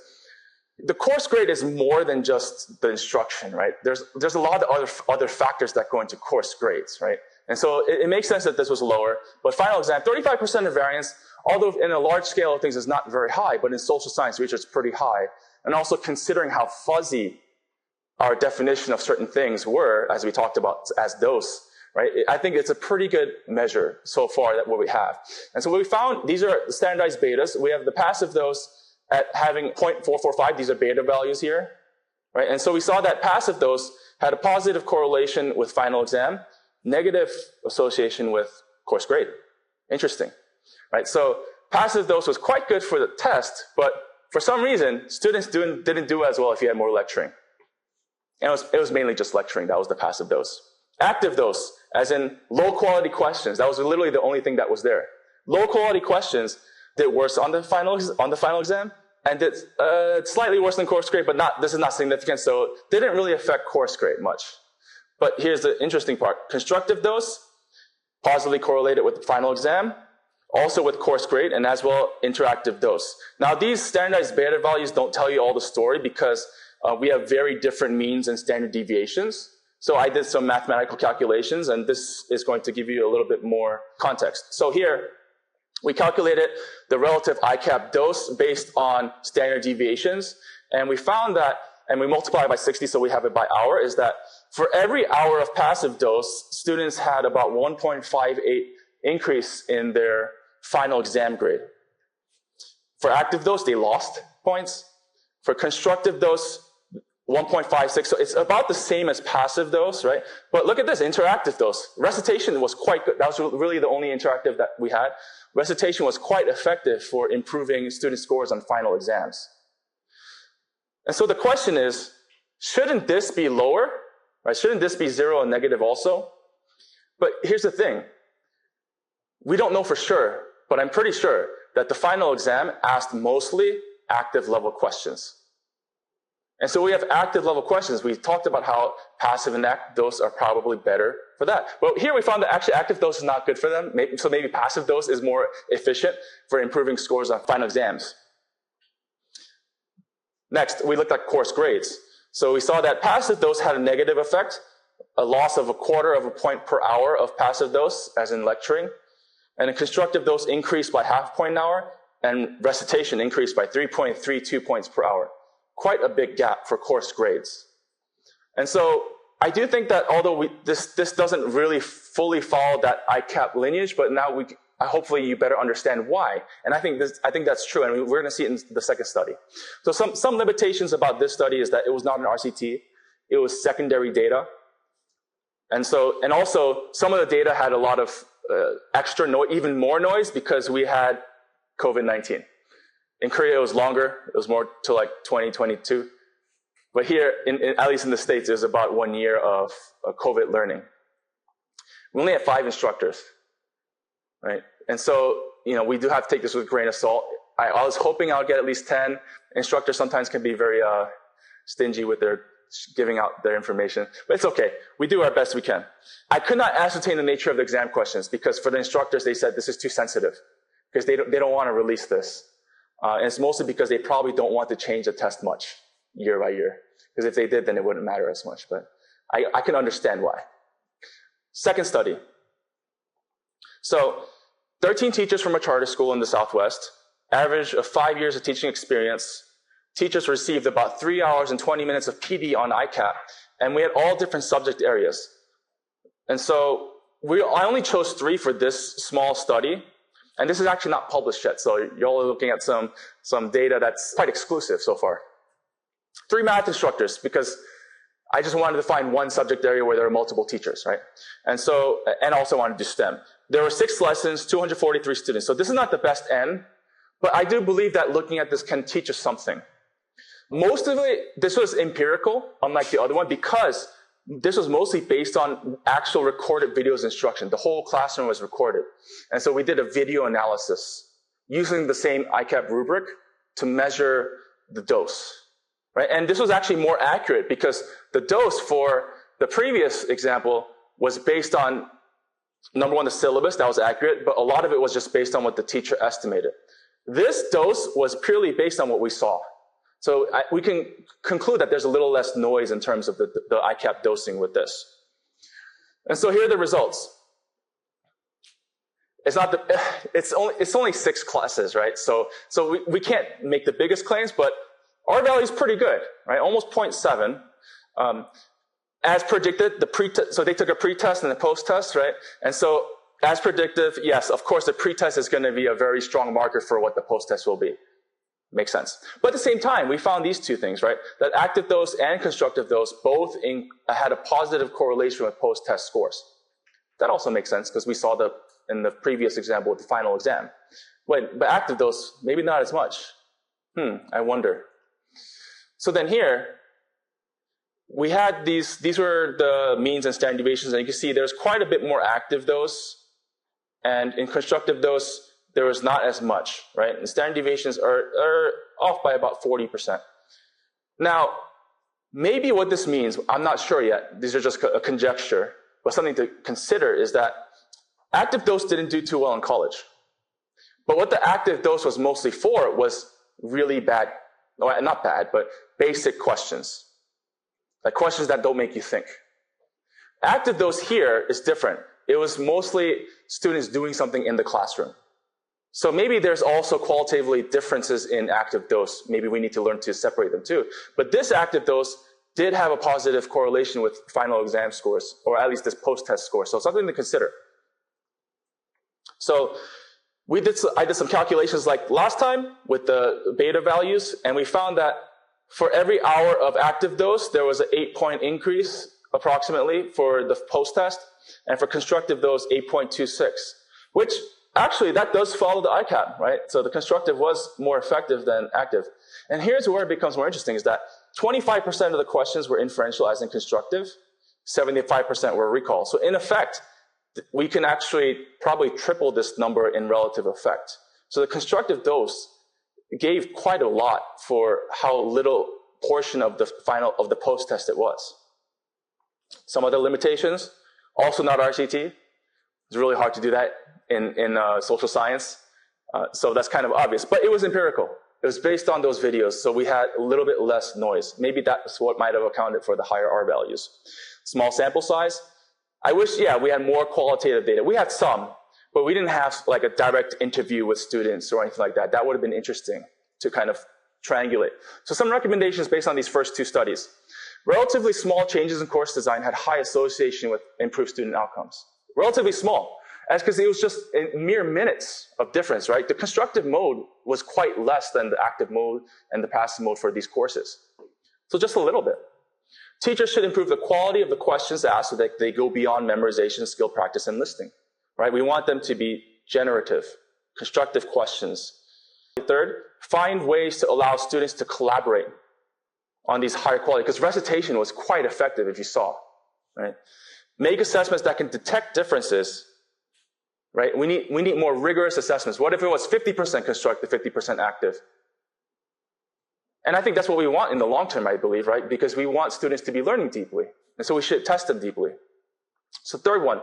the course grade is more than just the instruction, right? There's a lot of other factors that go into course grades, right? And so it makes sense that this was lower. But final exam, 35% of variance, although in a large scale of things is not very high, but in social science research, it's pretty high. And also considering how fuzzy our definition of certain things were, as we talked about as dose, right? I think it's a pretty good measure so far that what we have. And so what we found, these are standardized betas. We have the passive dose at having 0.445. These are beta values here, right? And so we saw that passive dose had a positive correlation with final exam, negative association with course grade. Interesting, right? So passive dose was quite good for the test, but for some reason, students didn't do as well if you had more lecturing. And it was mainly just lecturing. That was the passive dose. Active dose, as in low quality questions. That was literally the only thing that was there. Low quality questions did worse on the final exam and did slightly worse than course grade, but this is not significant, so it didn't really affect course grade much. But here's the interesting part. Constructive dose, positively correlated with the final exam, also with course grade, and as well interactive dose. Now these standardized beta values don't tell you all the story because we have very different means and standard deviations. So I did some mathematical calculations, and this is going to give you a little bit more context. So here, we calculated the relative ICAP dose based on standard deviations, and we found that, and we multiply by 60 so we have it by hour, is that for every hour of passive dose, students had about 1.58 increase in their final exam grade. For active dose, they lost points. For constructive dose, 1.56, so it's about the same as passive dose, right? But look at this, interactive dose. Recitation was quite good. That was really the only interactive that we had. Recitation was quite effective for improving student scores on final exams. And so the question is, shouldn't this be lower? Right? Shouldn't this be 0 and negative also? But here's the thing. We don't know for sure, but I'm pretty sure that the final exam asked mostly active level questions. And so we have active level questions. We talked about how passive and active dose are probably better for that. Well, here we found that actually active dose is not good for them. So maybe passive dose is more efficient for improving scores on final exams. Next, we looked at course grades. So we saw that passive dose had a negative effect, a loss of 1/4 of a point per hour of passive dose, as in lecturing. And a constructive dose increased by 0.5 point an hour, and recitation increased by 3.32 points per hour. Quite a big gap for course grades. And so I do think that although this doesn't really fully follow that ICAP lineage, but now hopefully you better understand why. And I think that's true, and we're going to see it in the second study. So some limitations about this study is that it was not an RCT, it was secondary data. And also some of the data had a lot of extra noise, even more noise, because we had COVID-19. In Korea, it was longer. It was more to like 2022. But here, at least in the States, it was about 1 year of COVID learning. We only had 5 instructors, right? And so, we do have to take this with a grain of salt. I was hoping I'll get at least 10. Instructors sometimes can be very stingy with their giving out their information, but it's okay. We do our best we can. I could not ascertain the nature of the exam questions because for the instructors, they said this is too sensitive because they don't want to release this. And it's mostly because they probably don't want to change the test much year by year. Because if they did, then it wouldn't matter as much. But I can understand why. Second study. So 13 teachers from a charter school in the Southwest, average of 5 years of teaching experience. Teachers received about 3 hours and 20 minutes of PD on ICAP. And we had all different subject areas. And so I only chose 3 for this small study. And this is actually not published yet, so y'all are looking at some data that's quite exclusive so far. 3 math instructors, because I just wanted to find one subject area where there are multiple teachers, right? And also wanted to do STEM. There were 6 lessons, 243 students. So this is not the best end, but I do believe that looking at this can teach us something. Most of it, this was empirical, unlike the other one, because this was mostly based on actual recorded videos instruction. The whole classroom was recorded. And so we did a video analysis using the same ICAP rubric to measure the dose, right? And this was actually more accurate because the dose for the previous example was based on, number one, the syllabus, that was accurate, but a lot of it was just based on what the teacher estimated. This dose was purely based on what we saw. So we can conclude that there's a little less noise in terms of the ICAP dosing with this. And so here are the results. It's only 6 classes, right? So we can't make the biggest claims, but our value is pretty good, right? Almost 0.7. As predicted, so they took a pre-test and a post-test, right? And so as predictive, yes, of course, the pre-test is going to be a very strong marker for what the post-test will be. Makes sense. But at the same time, we found these two things, right? That active dose and constructive dose both had a positive correlation with post-test scores. That also makes sense because we saw in the previous example with the final exam. But active dose, maybe not as much. I wonder. So then here, we had these were the means and standard deviations, and you can see there's quite a bit more active dose, and in constructive dose, there was not as much, right? And standard deviations are off by about 40%. Now, maybe what this means, I'm not sure yet, these are just a conjecture, but something to consider is that active dose didn't do too well in college. But what the active dose was mostly for was really bad, well, not bad, but basic questions. Like questions that don't make you think. Active dose here is different. It was mostly students doing something in the classroom. So maybe there's also qualitatively differences in active dose. Maybe we need to learn to separate them too. But this active dose did have a positive correlation with final exam scores, or at least this post-test score. So something to consider. So I did some calculations like last time with the beta values, and we found that for every hour of active dose, there was an 8-point increase approximately for the post-test, and for constructive dose, 8.26, which actually that does follow the ICAP, right? So the constructive was more effective than active. And here's where it becomes more interesting is that 25% of the questions were inferential as in constructive, 75% were recall. So in effect, we can actually probably triple this number in relative effect. So the constructive dose gave quite a lot for how little portion of the post-test it was. Some other limitations, also not RCT. It's really hard to do that in social science. So that's kind of obvious, but it was empirical. It was based on those videos, so we had a little bit less noise. Maybe that's what might have accounted for the higher R values. Small sample size. I wish, we had more qualitative data. We had some, but we didn't have like a direct interview with students or anything like that. That would have been interesting to kind of triangulate. So some recommendations based on these first 2 studies. Relatively small changes in course design had high association with improved student outcomes. Relatively small. That's because it was just mere minutes of difference, right? The constructive mode was quite less than the active mode and the passive mode for these courses. So just a little bit. Teachers should improve the quality of the questions asked so that they go beyond memorization, skill practice, and listening, right? We want them to be generative, constructive questions. Third, find ways to allow students to collaborate on these higher quality, because recitation was quite effective if you saw, right? Make assessments that can detect differences, right? We need more rigorous assessments. What if it was 50% constructive, 50% active? And I think that's what we want in the long term, I believe, right? Because we want students to be learning deeply. And so we should test them deeply. So third one,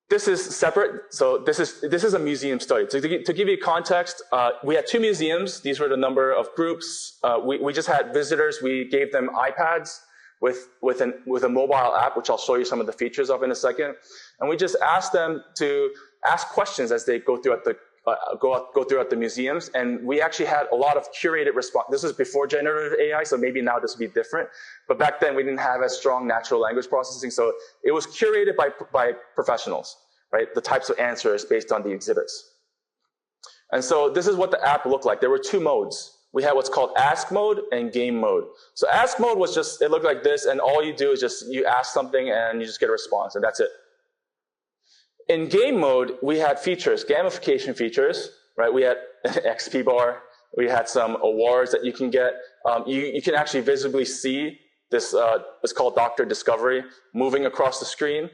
this is separate. So this is a museum study. To give you context, we had 2 museums. These were the number of groups. We just had visitors. We gave them iPads with a mobile app, which I'll show you some of the features of in a second. And we just asked them to ask questions as they go throughout the museums. And we actually had a lot of curated response. This is before generative AI, so maybe now this would be different. But back then we didn't have as strong natural language processing, so it was curated by professionals, right? The types of answers based on the exhibits. And so this is what the app looked like. There were 2 modes. We had what's called ask mode and game mode. So ask mode was just, it looked like this, and all you do is just, you ask something and you just get a response, and that's it. In game mode, we had features, gamification features, right? We had XP bar, we had some awards that you can get. You can actually visibly see this, it's called Dr. Discovery, moving across the screen.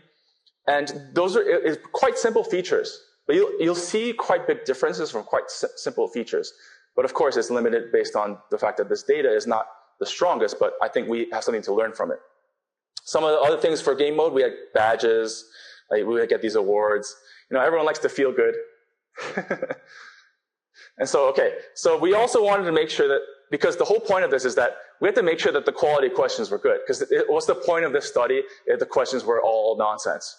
And those are quite simple features. But you'll see quite big differences from quite simple features. But of course, it's limited based on the fact that this data is not the strongest, but I think we have something to learn from it. Some of the other things for game mode, we had badges, like we would get these awards. You know, everyone likes to feel good. And so, okay, so we also wanted to make sure that, because the whole point of this is that we had to make sure that the quality of questions were good, because what's the point of this study if the questions were all nonsense?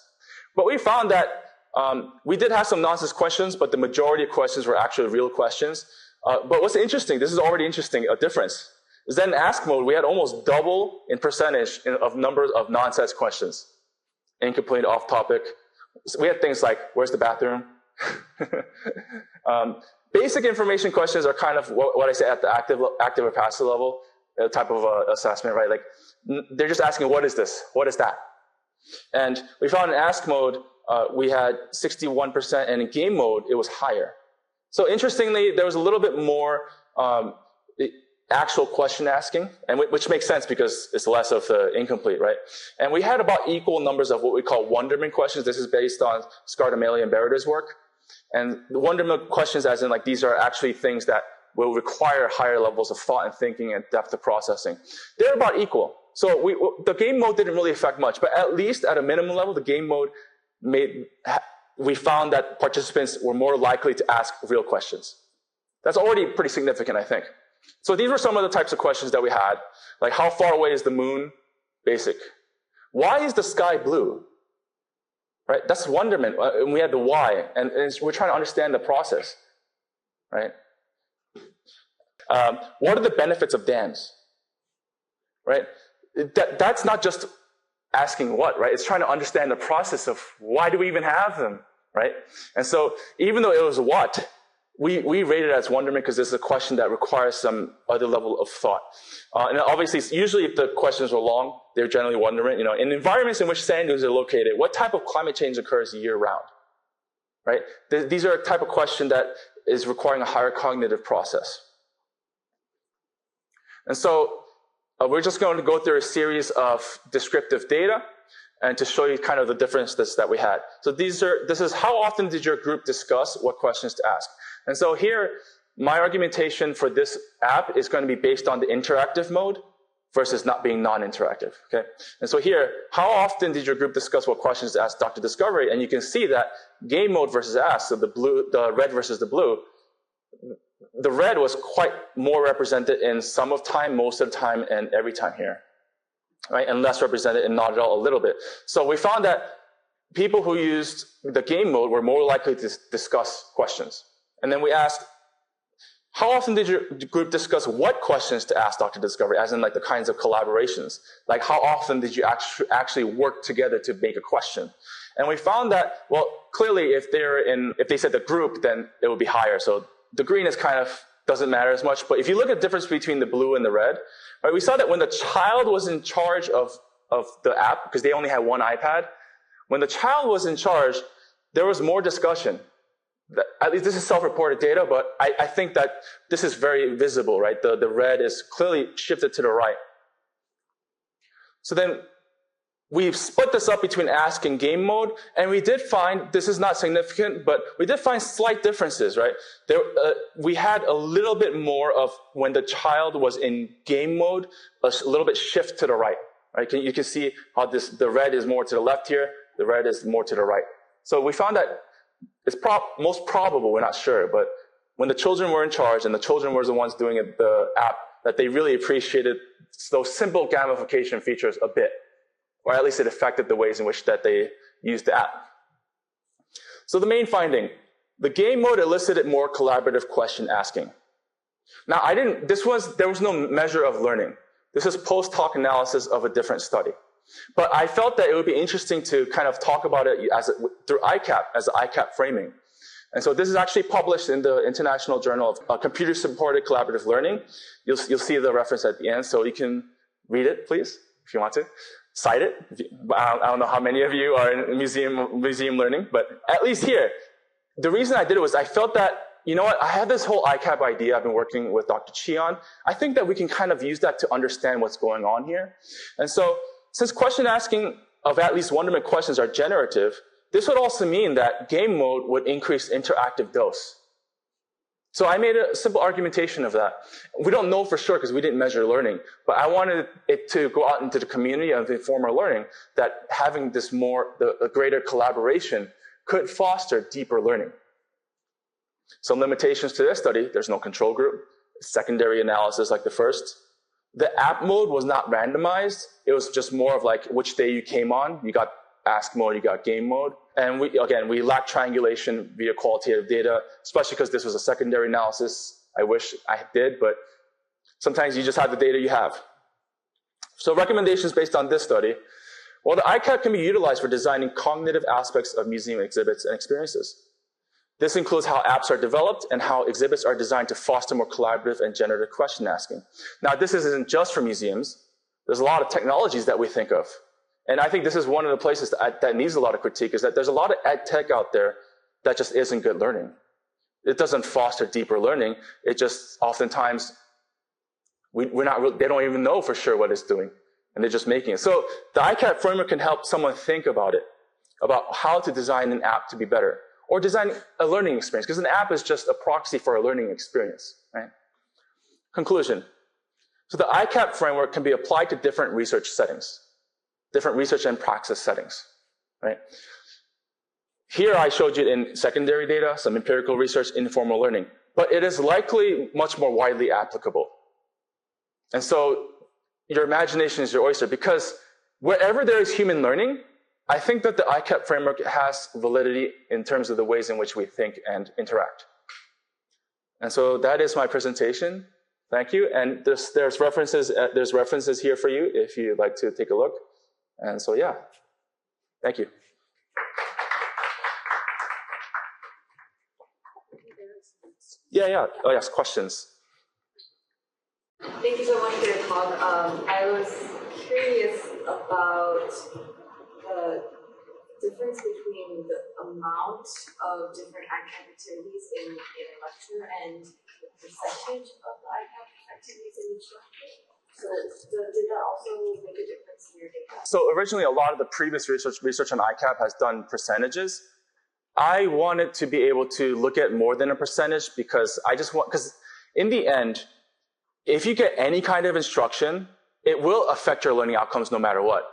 But we found that we did have some nonsense questions, but the majority of questions were actually real questions. But what's interesting, this is already interesting, a difference, is that in ask mode, we had almost double in percentage of numbers of nonsense questions. Incomplete, off topic. So we had things like, where's the bathroom? Basic information questions are kind of what I say at the active or passive level type of assessment, right? Like, they're just asking, what is this? What is that? And we found in ask mode, we had 61%, and in game mode, it was higher. So interestingly, there was a little bit more actual question asking, and which makes sense because it's less of incomplete, right? And we had about equal numbers of what we call wonderment questions. This is based on Scardamalia and Bereiter's work. And the wonderment questions, as in like these are actually things that will require higher levels of thought and thinking and depth of processing. They're about equal. So the game mode didn't really affect much, but at least at a minimum level, the game mode we found that participants were more likely to ask real questions. That's already pretty significant, I think. So these were some of the types of questions that we had, like how far away is the moon? Basic. Why is the sky blue? Right? That's wonderment. And we had the why, and we're trying to understand the process, right? What are the benefits of dams? Right? That's not just asking what, right? It's trying to understand the process of why do we even have them, right? And so even though it was what, we rated it as wonderment because this is a question that requires some other level of thought. And obviously, usually if the questions were long, they're generally wonderment. You know, in environments in which sand dunes are located, what type of climate change occurs year round, right? These are a type of question that is requiring a higher cognitive process. And so we're just going to go through a series of descriptive data and to show you kind of the differences that we had. So this is how often did your group discuss what questions to ask? And so here, my argumentation for this app is going to be based on the interactive mode versus not being non-interactive, okay? And so here, how often did your group discuss what questions to ask Dr. Discovery? And you can see that game mode versus ask, so the red versus the blue, the red was quite more represented in some of time, most of the time, and every time here, right? And less represented in not at all, a little bit. So we found that people who used the game mode were more likely to discuss questions. And then we asked, how often did your group discuss what questions to ask Dr. Discovery, as in like the kinds of collaborations? Like how often did you actually work together to make a question? And we found that, well, clearly if they said the group, then it would be higher. So the green is kind of doesn't matter as much. But if you look at the difference between the blue and the red, right, we saw that when the child was in charge of the app, because they only had one iPad, when the child was in charge, there was more discussion. At least this is self-reported data, but I think that this is very visible, right? The red is clearly shifted to the right. So then we've split this up between ask and game mode, and we did find, this is not significant, but we did find slight differences, right? We had a little bit more of when the child was in game mode, a little bit shift to the right, right? You can see how the red is more to the left here, the red is more to the right. So we found that it's most probable, we're not sure, but when the children were in charge and the children were the ones doing the app, that they really appreciated those simple gamification features a bit, or at least it affected the ways in which that they used the app. So the main finding, the game mode elicited more collaborative question asking. Now there was no measure of learning. This is post-hoc analysis of a different study. But I felt that it would be interesting to kind of talk about it through ICAP, as ICAP framing. And so this is actually published in the International Journal of Computer-Supported Collaborative Learning. You'll see the reference at the end, so you can read it, please, if you want to. Cite it. I don't know how many of you are in museum learning, but at least here, the reason I did it was I felt that, you know what, I had this whole ICAP idea I've been working with Dr. Chi on. I think that we can kind of use that to understand what's going on here. And so, since question asking of at least wonderment questions are generative, This would also mean that game mode would increase interactive dose. So I made a simple argumentation of that. We don't know for sure because we didn't measure learning, but I wanted it to go out into the community of informal learning that having this a greater collaboration could foster deeper learning. Some limitations to this study: there's no control group, secondary analysis like the first. The app mode was not randomized. It was just more of like which day you came on. You got ask mode, you got game mode. And we lack triangulation via qualitative data, especially because this was a secondary analysis. I wish I did, but sometimes you just have the data you have. So recommendations based on this study. Well, the ICAP can be utilized for designing cognitive aspects of museum exhibits and experiences. This includes how apps are developed and how exhibits are designed to foster more collaborative and generative question asking. Now, this isn't just for museums. There's a lot of technologies that we think of. And I think this is one of the places that needs a lot of critique, is that there's a lot of ed tech out there that just isn't good learning. It doesn't foster deeper learning. It just oftentimes, they don't even know for sure what it's doing, and they're just making it. So the ICAP framework can help someone think about it, about how to design an app to be better, or design a learning experience, because an app is just a proxy for a learning experience, right? Conclusion. So the ICAP framework can be applied to different research settings, different research and praxis settings, right? Here I showed you in secondary data, some empirical research, informal learning, but it is likely much more widely applicable. And so your imagination is your oyster, because wherever there is human learning, I think that the ICAP framework has validity in terms of the ways in which we think and interact. And so that is my presentation. Thank you. And there's references here for you if you'd like to take a look. And so, yeah, thank you. Yeah. Oh, yes, questions. Thank you so much for your talk. I was curious about the difference between the amount of different ICAP activities in a lecture and the percentage of the ICAP activities in each lecture. So did that also make a difference in your data? So originally, a lot of the previous research on ICAP has done percentages. I wanted to be able to look at more than a percentage because because in the end, if you get any kind of instruction, it will affect your learning outcomes no matter what.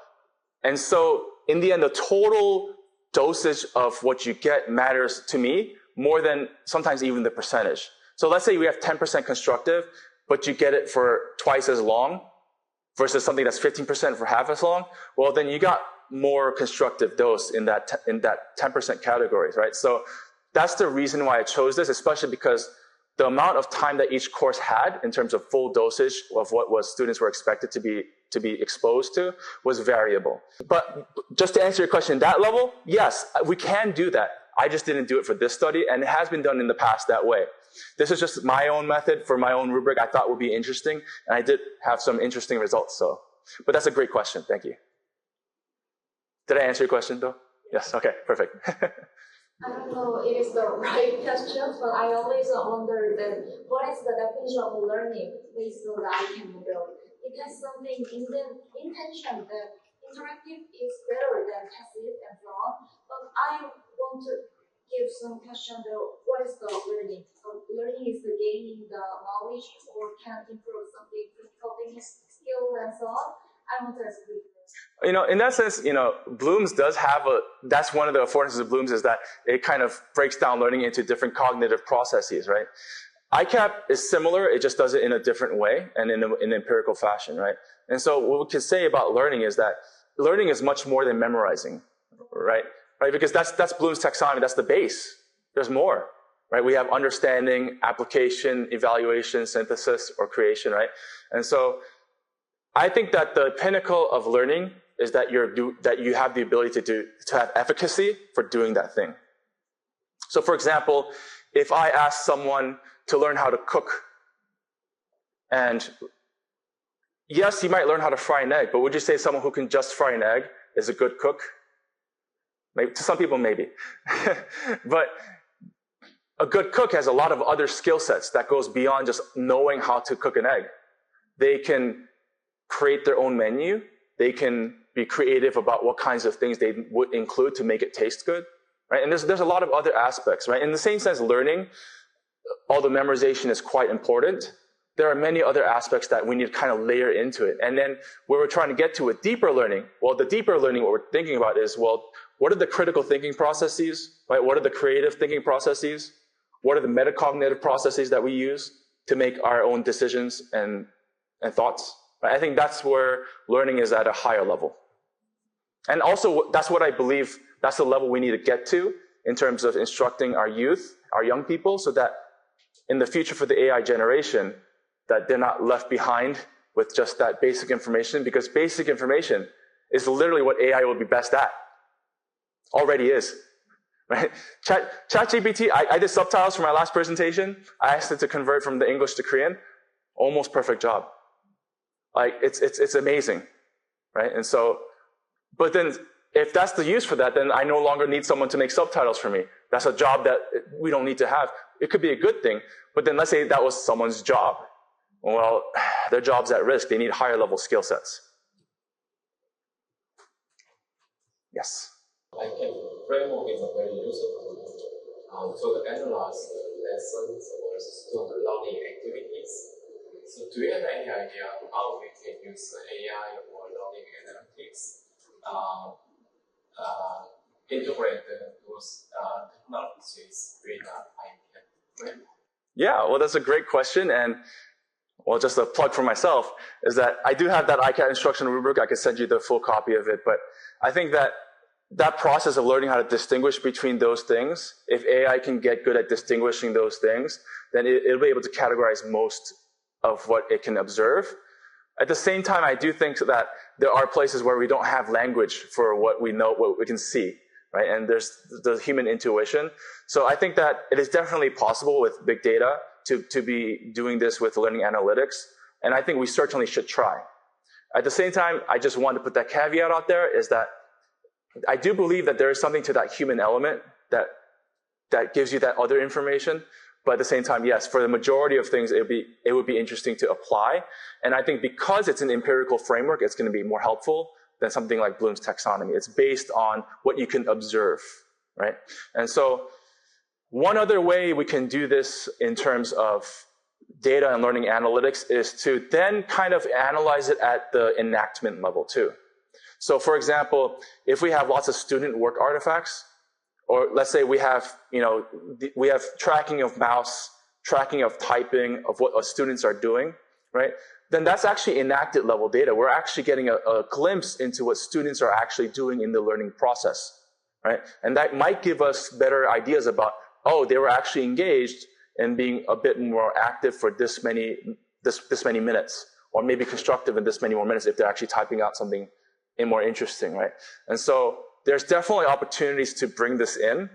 And so in the end, the total dosage of what you get matters to me more than sometimes even the percentage. So let's say we have 10% constructive, but you get it for twice as long versus something that's 15% for half as long. Well, then you got more constructive dose in that 10% categories, right? So that's the reason why I chose this, especially because the amount of time that each course had in terms of full dosage of what students were expected to be exposed to was variable. But just to answer your question, that level, yes, we can do that. I just didn't do it for this study, and it has been done in the past that way. This is just my own method for my own rubric I thought would be interesting, and I did have some interesting results. But that's a great question. Thank you. Did I answer your question, though? Yes. Okay. Perfect. I don't know if it's the right question, but I always wonder that what is the definition of learning based on the ICAP model? It has something in the intention that interactive is better than passive and so on. But I want to give some question though, what is the learning? So learning is the gaining the knowledge or can improve something, critical thinking skill and so on. I want to ask you. In that sense, Bloom's does have that's one of the affordances of Bloom's, is that it kind of breaks down learning into different cognitive processes, right? ICAP is similar, it just does it in a different way and in an empirical fashion, right? And so what we can say about learning is that learning is much more than memorizing, right? Because that's Bloom's taxonomy, that's the base. There's more, right? We have understanding, application, evaluation, synthesis, or creation, right? And so I think that the pinnacle of learning is that you have the ability to have efficacy for doing that thing. So for example, if I ask someone to learn how to cook, and yes, you might learn how to fry an egg, but would you say someone who can just fry an egg is a good cook? Maybe, to some people, maybe. But a good cook has a lot of other skill sets that goes beyond just knowing how to cook an egg. They can create their own menu. They can be creative about what kinds of things they would include to make it taste good, right? And there's a lot of other aspects, right? In the same sense, learning, although memorization is quite important, there are many other aspects that we need to kind of layer into it. And then where we're trying to get to with deeper learning, well, the deeper learning, what we're thinking about is, well, what are the critical thinking processes, right? What are the creative thinking processes? What are the metacognitive processes that we use to make our own decisions and thoughts? Right? I think that's where learning is at a higher level. And also, that's what I believe, that's the level we need to get to in terms of instructing our youth, our young people, so that in the future for the AI generation, that they're not left behind with just that basic information, because basic information is literally what AI will be best at. Already is. Right? ChatGPT, I did subtitles for my last presentation. I asked it to convert from the English to Korean. Almost perfect job. Like, it's amazing. Right? And so, but then if that's the use for that, then I no longer need someone to make subtitles for me. That's a job that we don't need to have. It could be a good thing, but then let's say that was someone's job. Well, their job's at risk. They need higher level skill sets. Yes? ICAP framework is very useful to analyze lessons or student learning activities. So do you have any idea how we can use AI or learning analytics integrate those technologies with ICAP framework? Yeah, well, that's a great question. And well, just a plug for myself is that I do have that ICAP instructional rubric. I can send you the full copy of it. But I think that process of learning how to distinguish between those things, if AI can get good at distinguishing those things, then it'll be able to categorize most of what it can observe. At the same time, I do think that there are places where we don't have language for what we know, what we can see, right? And there's the human intuition. So I think that it is definitely possible with big data to be doing this with learning analytics. And I think we certainly should try. At the same time, I just want to put that caveat out there is that I do believe that there is something to that human element that gives you that other information. But at the same time, yes, for the majority of things, it would be interesting to apply. And I think because it's an empirical framework, it's going to be more helpful than something like Bloom's taxonomy. It's based on what you can observe, right? And so one other way we can do this in terms of data and learning analytics is to then kind of analyze it at the enactment level too. So for example, if we have lots of student work artifacts, or let's say we have tracking of mouse, tracking of typing, of what students are doing, right? Then that's actually enacted level data. We're actually getting a glimpse into what students are actually doing in the learning process, right? And that might give us better ideas about, oh, they were actually engaged in being a bit more active for this many minutes, or maybe constructive in this many more minutes if they're actually typing out something more interesting, right? And so there's definitely opportunities to bring this in,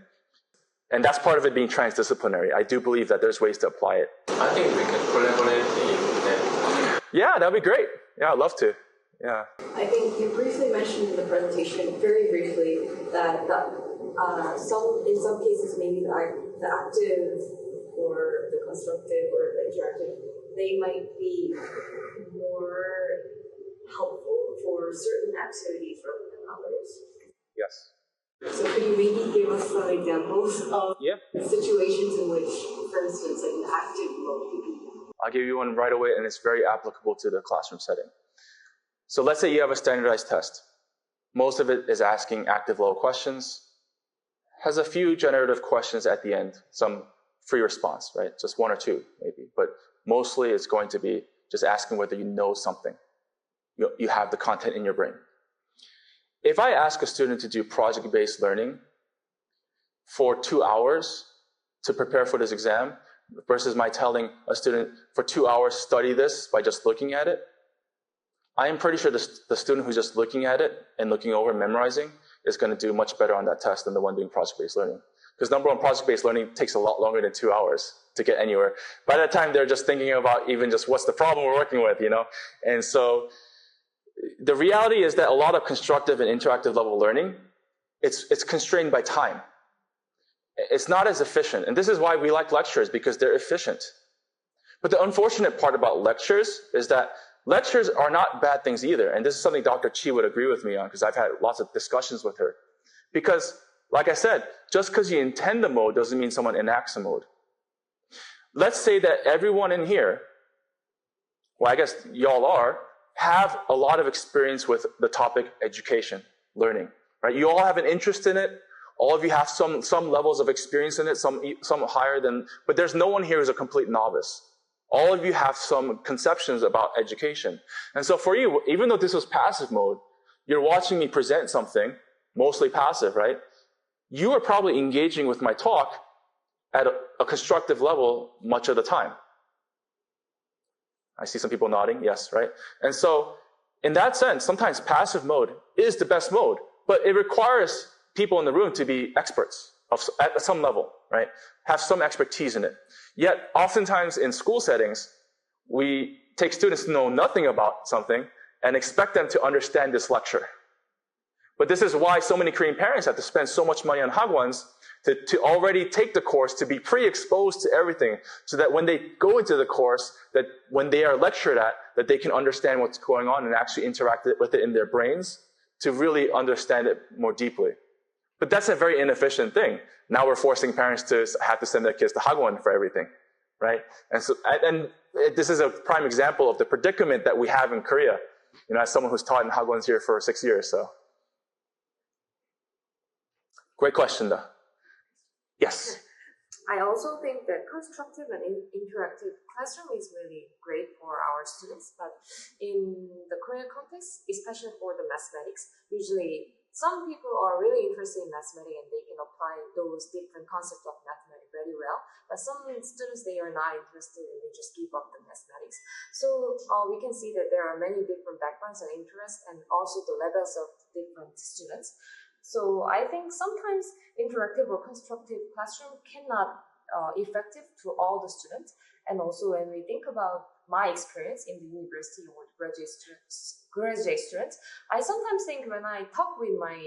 and that's part of it being transdisciplinary. I do believe that there's ways to apply it. I think we can collaborate in that. Yeah, that'd be great. Yeah, I'd love to. Yeah. I think you briefly mentioned in the presentation, very briefly, that in some cases maybe the active or the constructive or the interactive, they might be more helpful for certain activities rather than others. Yes. So could you maybe give us some examples of situations in which, for instance, like an active mode could be? I'll give you one right away, and it's very applicable to the classroom setting. So let's say you have a standardized test. Most of it is asking active level questions, has a few generative questions at the end, some free response, right? Just one or two, maybe. But mostly it's going to be just asking whether you know something. You have the content in your brain. If I ask a student to do project-based learning for 2 hours to prepare for this exam, versus my telling a student for 2 hours study this by just looking at it, I am pretty sure the student who's just looking at it and looking over and memorizing is going to do much better on that test than the one doing project-based learning. Because number one, project-based learning takes a lot longer than 2 hours to get anywhere. By that time, they're just thinking about even just what's the problem we're working with, you know? And so the reality is that a lot of constructive and interactive level learning, it's constrained by time. It's not as efficient. And this is why we like lectures, because they're efficient. But the unfortunate part about lectures is that lectures are not bad things either. And this is something Dr. Chi would agree with me on because I've had lots of discussions with her. Because, like I said, just because you intend a mode doesn't mean someone enacts a mode. Let's say that everyone in here, well, I guess y'all have a lot of experience with the topic education, learning, right? You all have an interest in it. All of you have some levels of experience in it, some higher than, but there's no one here who's a complete novice. All of you have some conceptions about education. And so for you, even though this was passive mode, you're watching me present something, mostly passive, right? You are probably engaging with my talk at a constructive level much of the time. I see some people nodding, yes, right? And so in that sense, sometimes passive mode is the best mode, but it requires people in the room to be experts at some level, right? Have some expertise in it. Yet, oftentimes in school settings, we take students who know nothing about something and expect them to understand this lecture. But this is why so many Korean parents have to spend so much money on hagwons to already take the course, to be pre-exposed to everything, so that when they go into the course, that when they are lectured at, that they can understand what's going on and actually interact with it in their brains to really understand it more deeply. But that's a very inefficient thing. Now we're forcing parents to have to send their kids to hagwon for everything, right? And this is a prime example of the predicament that we have in Korea. You know, as someone who's taught in hagwons here for 6 years, so. Great question, though. Yes. I also think that constructive and interactive classroom is really great for our students, but in the Korean context, especially for the mathematics, usually some people are really interested in mathematics and they can apply those different concepts of mathematics very well, but some students, they are not interested and they just give up the mathematics. So we can see that there are many different backgrounds and interests and also the levels of different students. So I think sometimes interactive or constructive classroom cannot effective to all the students. And also when we think about my experience in the university or graduate students, I sometimes think when I talk with my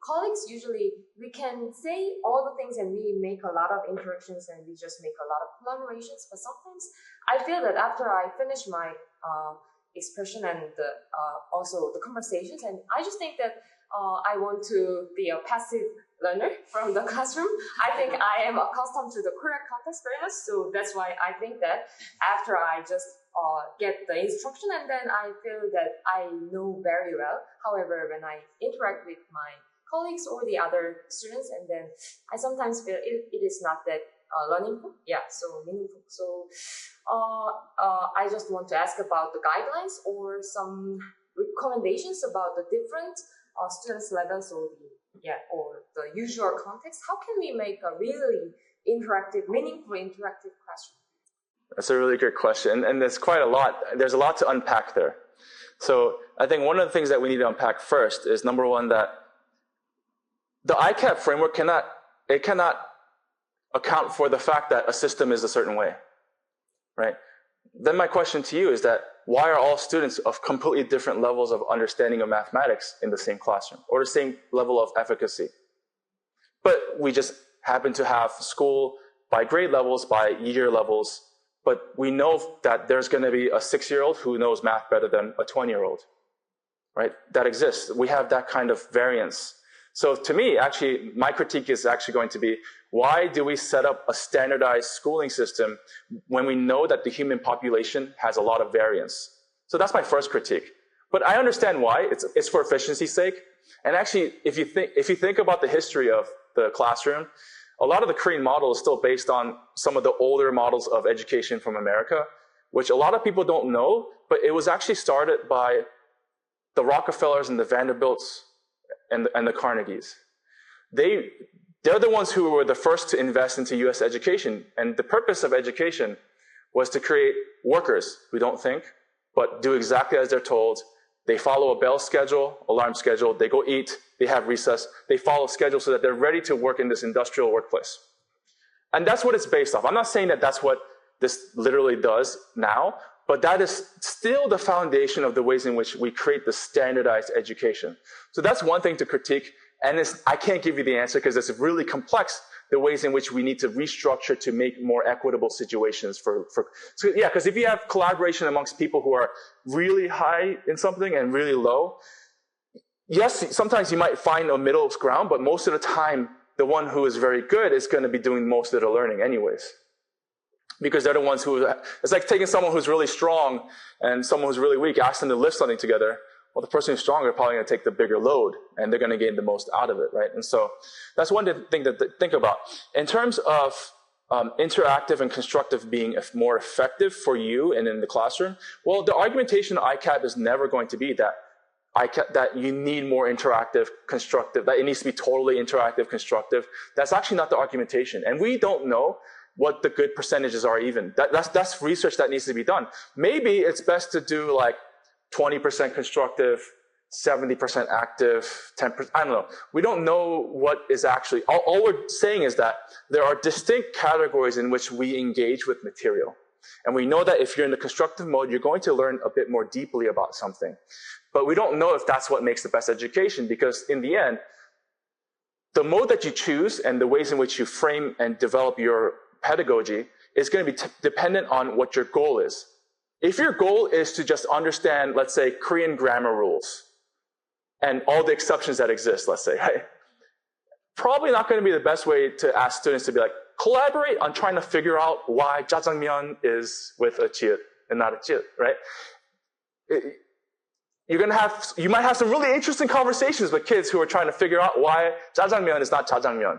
colleagues, usually we can say all the things and we make a lot of interactions and we just make a lot of collaborations. But sometimes I feel that after I finish my expression and also the conversations, and I just think that I want to be a passive learner from the classroom. I think I am accustomed to the Korean context very much, so that's why I think that after I just get the instruction and then I feel that I know very well. However, when I interact with my colleagues or the other students, and then I sometimes feel it is not that learningful, so meaningful. So I just want to ask about the guidelines or some recommendations about the different students' levels or the usual context. How can we make a really interactive, meaningful interactive classroom? That's a really good question, and there's quite a lot. There's a lot to unpack there. So I think one of the things that we need to unpack first is, number one, that the ICAP framework cannot account for the fact that a system is a certain way, right? Then my question to you is that why are all students of completely different levels of understanding of mathematics in the same classroom or the same level of efficacy? But we just happen to have school by grade levels, by year levels, but we know that there's going to be a 6-year-old who knows math better than a 20-year-old, right? That exists. We have that kind of variance. So to me, actually, my critique is actually going to be, why do we set up a standardized schooling system when we know that the human population has a lot of variance? So that's my first critique. But I understand why. It's for efficiency's sake. And actually, if you think about the history of the classroom, a lot of the Korean model is still based on some of the older models of education from America, which a lot of people don't know, but it was actually started by the Rockefellers and the Vanderbilts and the Carnegies. They're the ones who were the first to invest into US education. And the purpose of education was to create workers who don't think, but do exactly as they're told. They follow a bell schedule, alarm schedule, they go eat, they have recess, they follow a schedule so that they're ready to work in this industrial workplace. And that's what it's based off. I'm not saying that that's what this literally does now, but that is still the foundation of the ways in which we create the standardized education. So that's one thing to critique. And I can't give you the answer because it's really complex. the ways in which we need to restructure to make more equitable situations so yeah, because if you have collaboration amongst people who are really high in something and really low, yes, sometimes you might find a middle ground, but most of the time, the one who is very good is going to be doing most of the learning anyways. Because they're the ones who, it's like taking someone who's really strong and someone who's really weak, ask them to lift something together. Well, the person who's stronger is probably going to take the bigger load, and they're going to gain the most out of it, right? And so that's one thing to think about. In terms of interactive and constructive being more effective for you and in the classroom, well, the argumentation of ICAP is never going to be that you need more interactive, constructive, that it needs to be totally interactive, constructive. That's actually not the argumentation. And we don't know what the good percentages are even. That's research that needs to be done. Maybe it's best to do like 20% constructive, 70% active, 10%, I don't know. We don't know what is actually, all we're saying is that there are distinct categories in which we engage with material. And we know that if you're in the constructive mode, you're going to learn a bit more deeply about something. But we don't know if that's what makes the best education, because in the end, the mode that you choose and the ways in which you frame and develop your pedagogy is going to be dependent on what your goal is. If your goal is to just understand, let's say, Korean grammar rules and all the exceptions that exist, let's say, right? Probably not going to be the best way to ask students to be like, collaborate on trying to figure out why jjajangmyeon is with a jiut and not a jiut, right? You might have some really interesting conversations with kids who are trying to figure out why jjajangmyeon is not jjajangmyeon.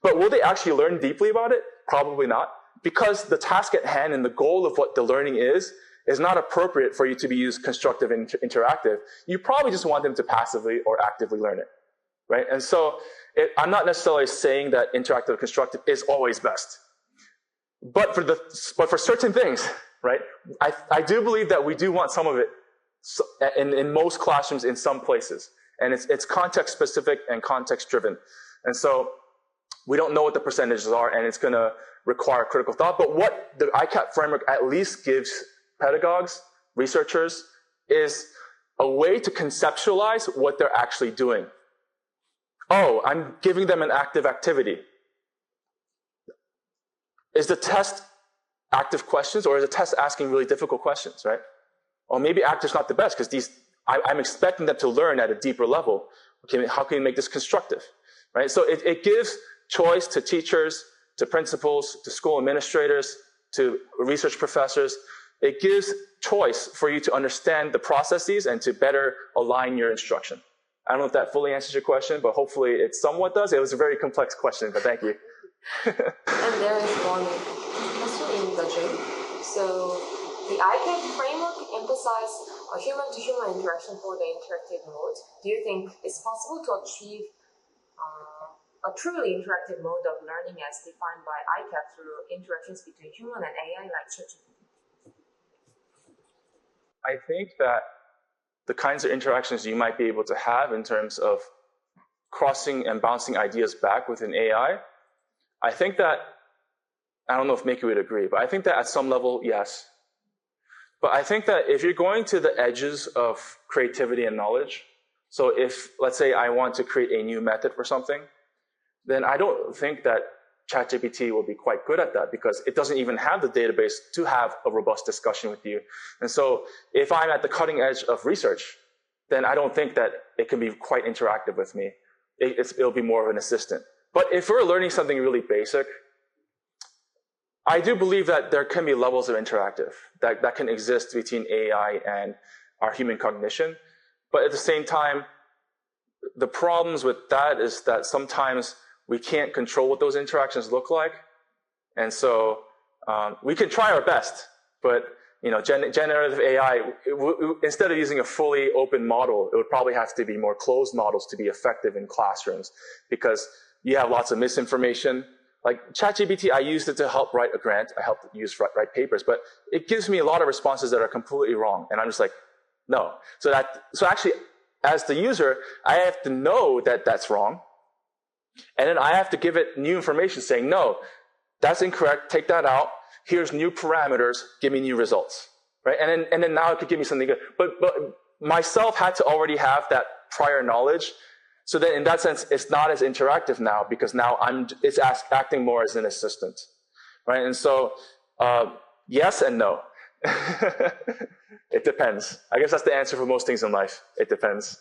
But will they actually learn deeply about it? Probably not. Because the task at hand and the goal of what the learning is not appropriate for you to be used constructive and interactive. You probably just want them to passively or actively learn it, right? And so I'm not necessarily saying that interactive and constructive is always best. But for certain things, right, I do believe that we do want some of it in most classrooms in some places. And it's context specific and context driven. And so we don't know what the percentages are, and it's going to require critical thought. But what the ICAP framework at least gives pedagogues, researchers, is a way to conceptualize what they're actually doing. Oh, I'm giving them an active activity. Is the test active questions, or is the test asking really difficult questions, right? Or maybe active's not the best, because I'm expecting them to learn at a deeper level. Okay, how can you make this constructive, right? So it gives choice to teachers, to principals, to school administrators, to research professors. It gives choice for you to understand the processes and to better align your instruction. I don't know if that fully answers your question, but hopefully it somewhat does. It was a very complex question, but thank you. And there is one question in the gym. So the ICAP framework emphasizes a human-to-human interaction for the interactive mode. Do you think it's possible to achieve a truly interactive mode of learning as defined by ICAP through interactions between human and AI like ChatGPT? I think that the kinds of interactions you might be able to have in terms of crossing and bouncing ideas back within AI, I think that, I don't know if Mickey would agree, but I think that at some level, yes. But I think that if you're going to the edges of creativity and knowledge, so if, let's say, I want to create a new method for something, then I don't think that ChatGPT will be quite good at that, because it doesn't even have the database to have a robust discussion with you. And so if I'm at the cutting edge of research, then I don't think that it can be quite interactive with me. It'll be more of an assistant. But if we're learning something really basic, I do believe that there can be levels of interactive that can exist between AI and our human cognition. But at the same time, the problems with that is that sometimes we can't control what those interactions look like. And so we can try our best, but generative AI, instead of using a fully open model, it would probably have to be more closed models to be effective in classrooms, because you have lots of misinformation. Like ChatGPT, I used it to help write a grant. I helped use write papers, but it gives me a lot of responses that are completely wrong. And I'm just like, no. So actually, as the user, I have to know that that's wrong. And then I have to give it new information saying, no, that's incorrect, take that out. Here's new parameters, give me new results, right? And then now it could give me something good. But myself had to already have that prior knowledge So then in that sense, it's not as interactive now because now it's acting more as an assistant, right? And so, yes and no. It depends. I guess that's the answer for most things in life. It depends.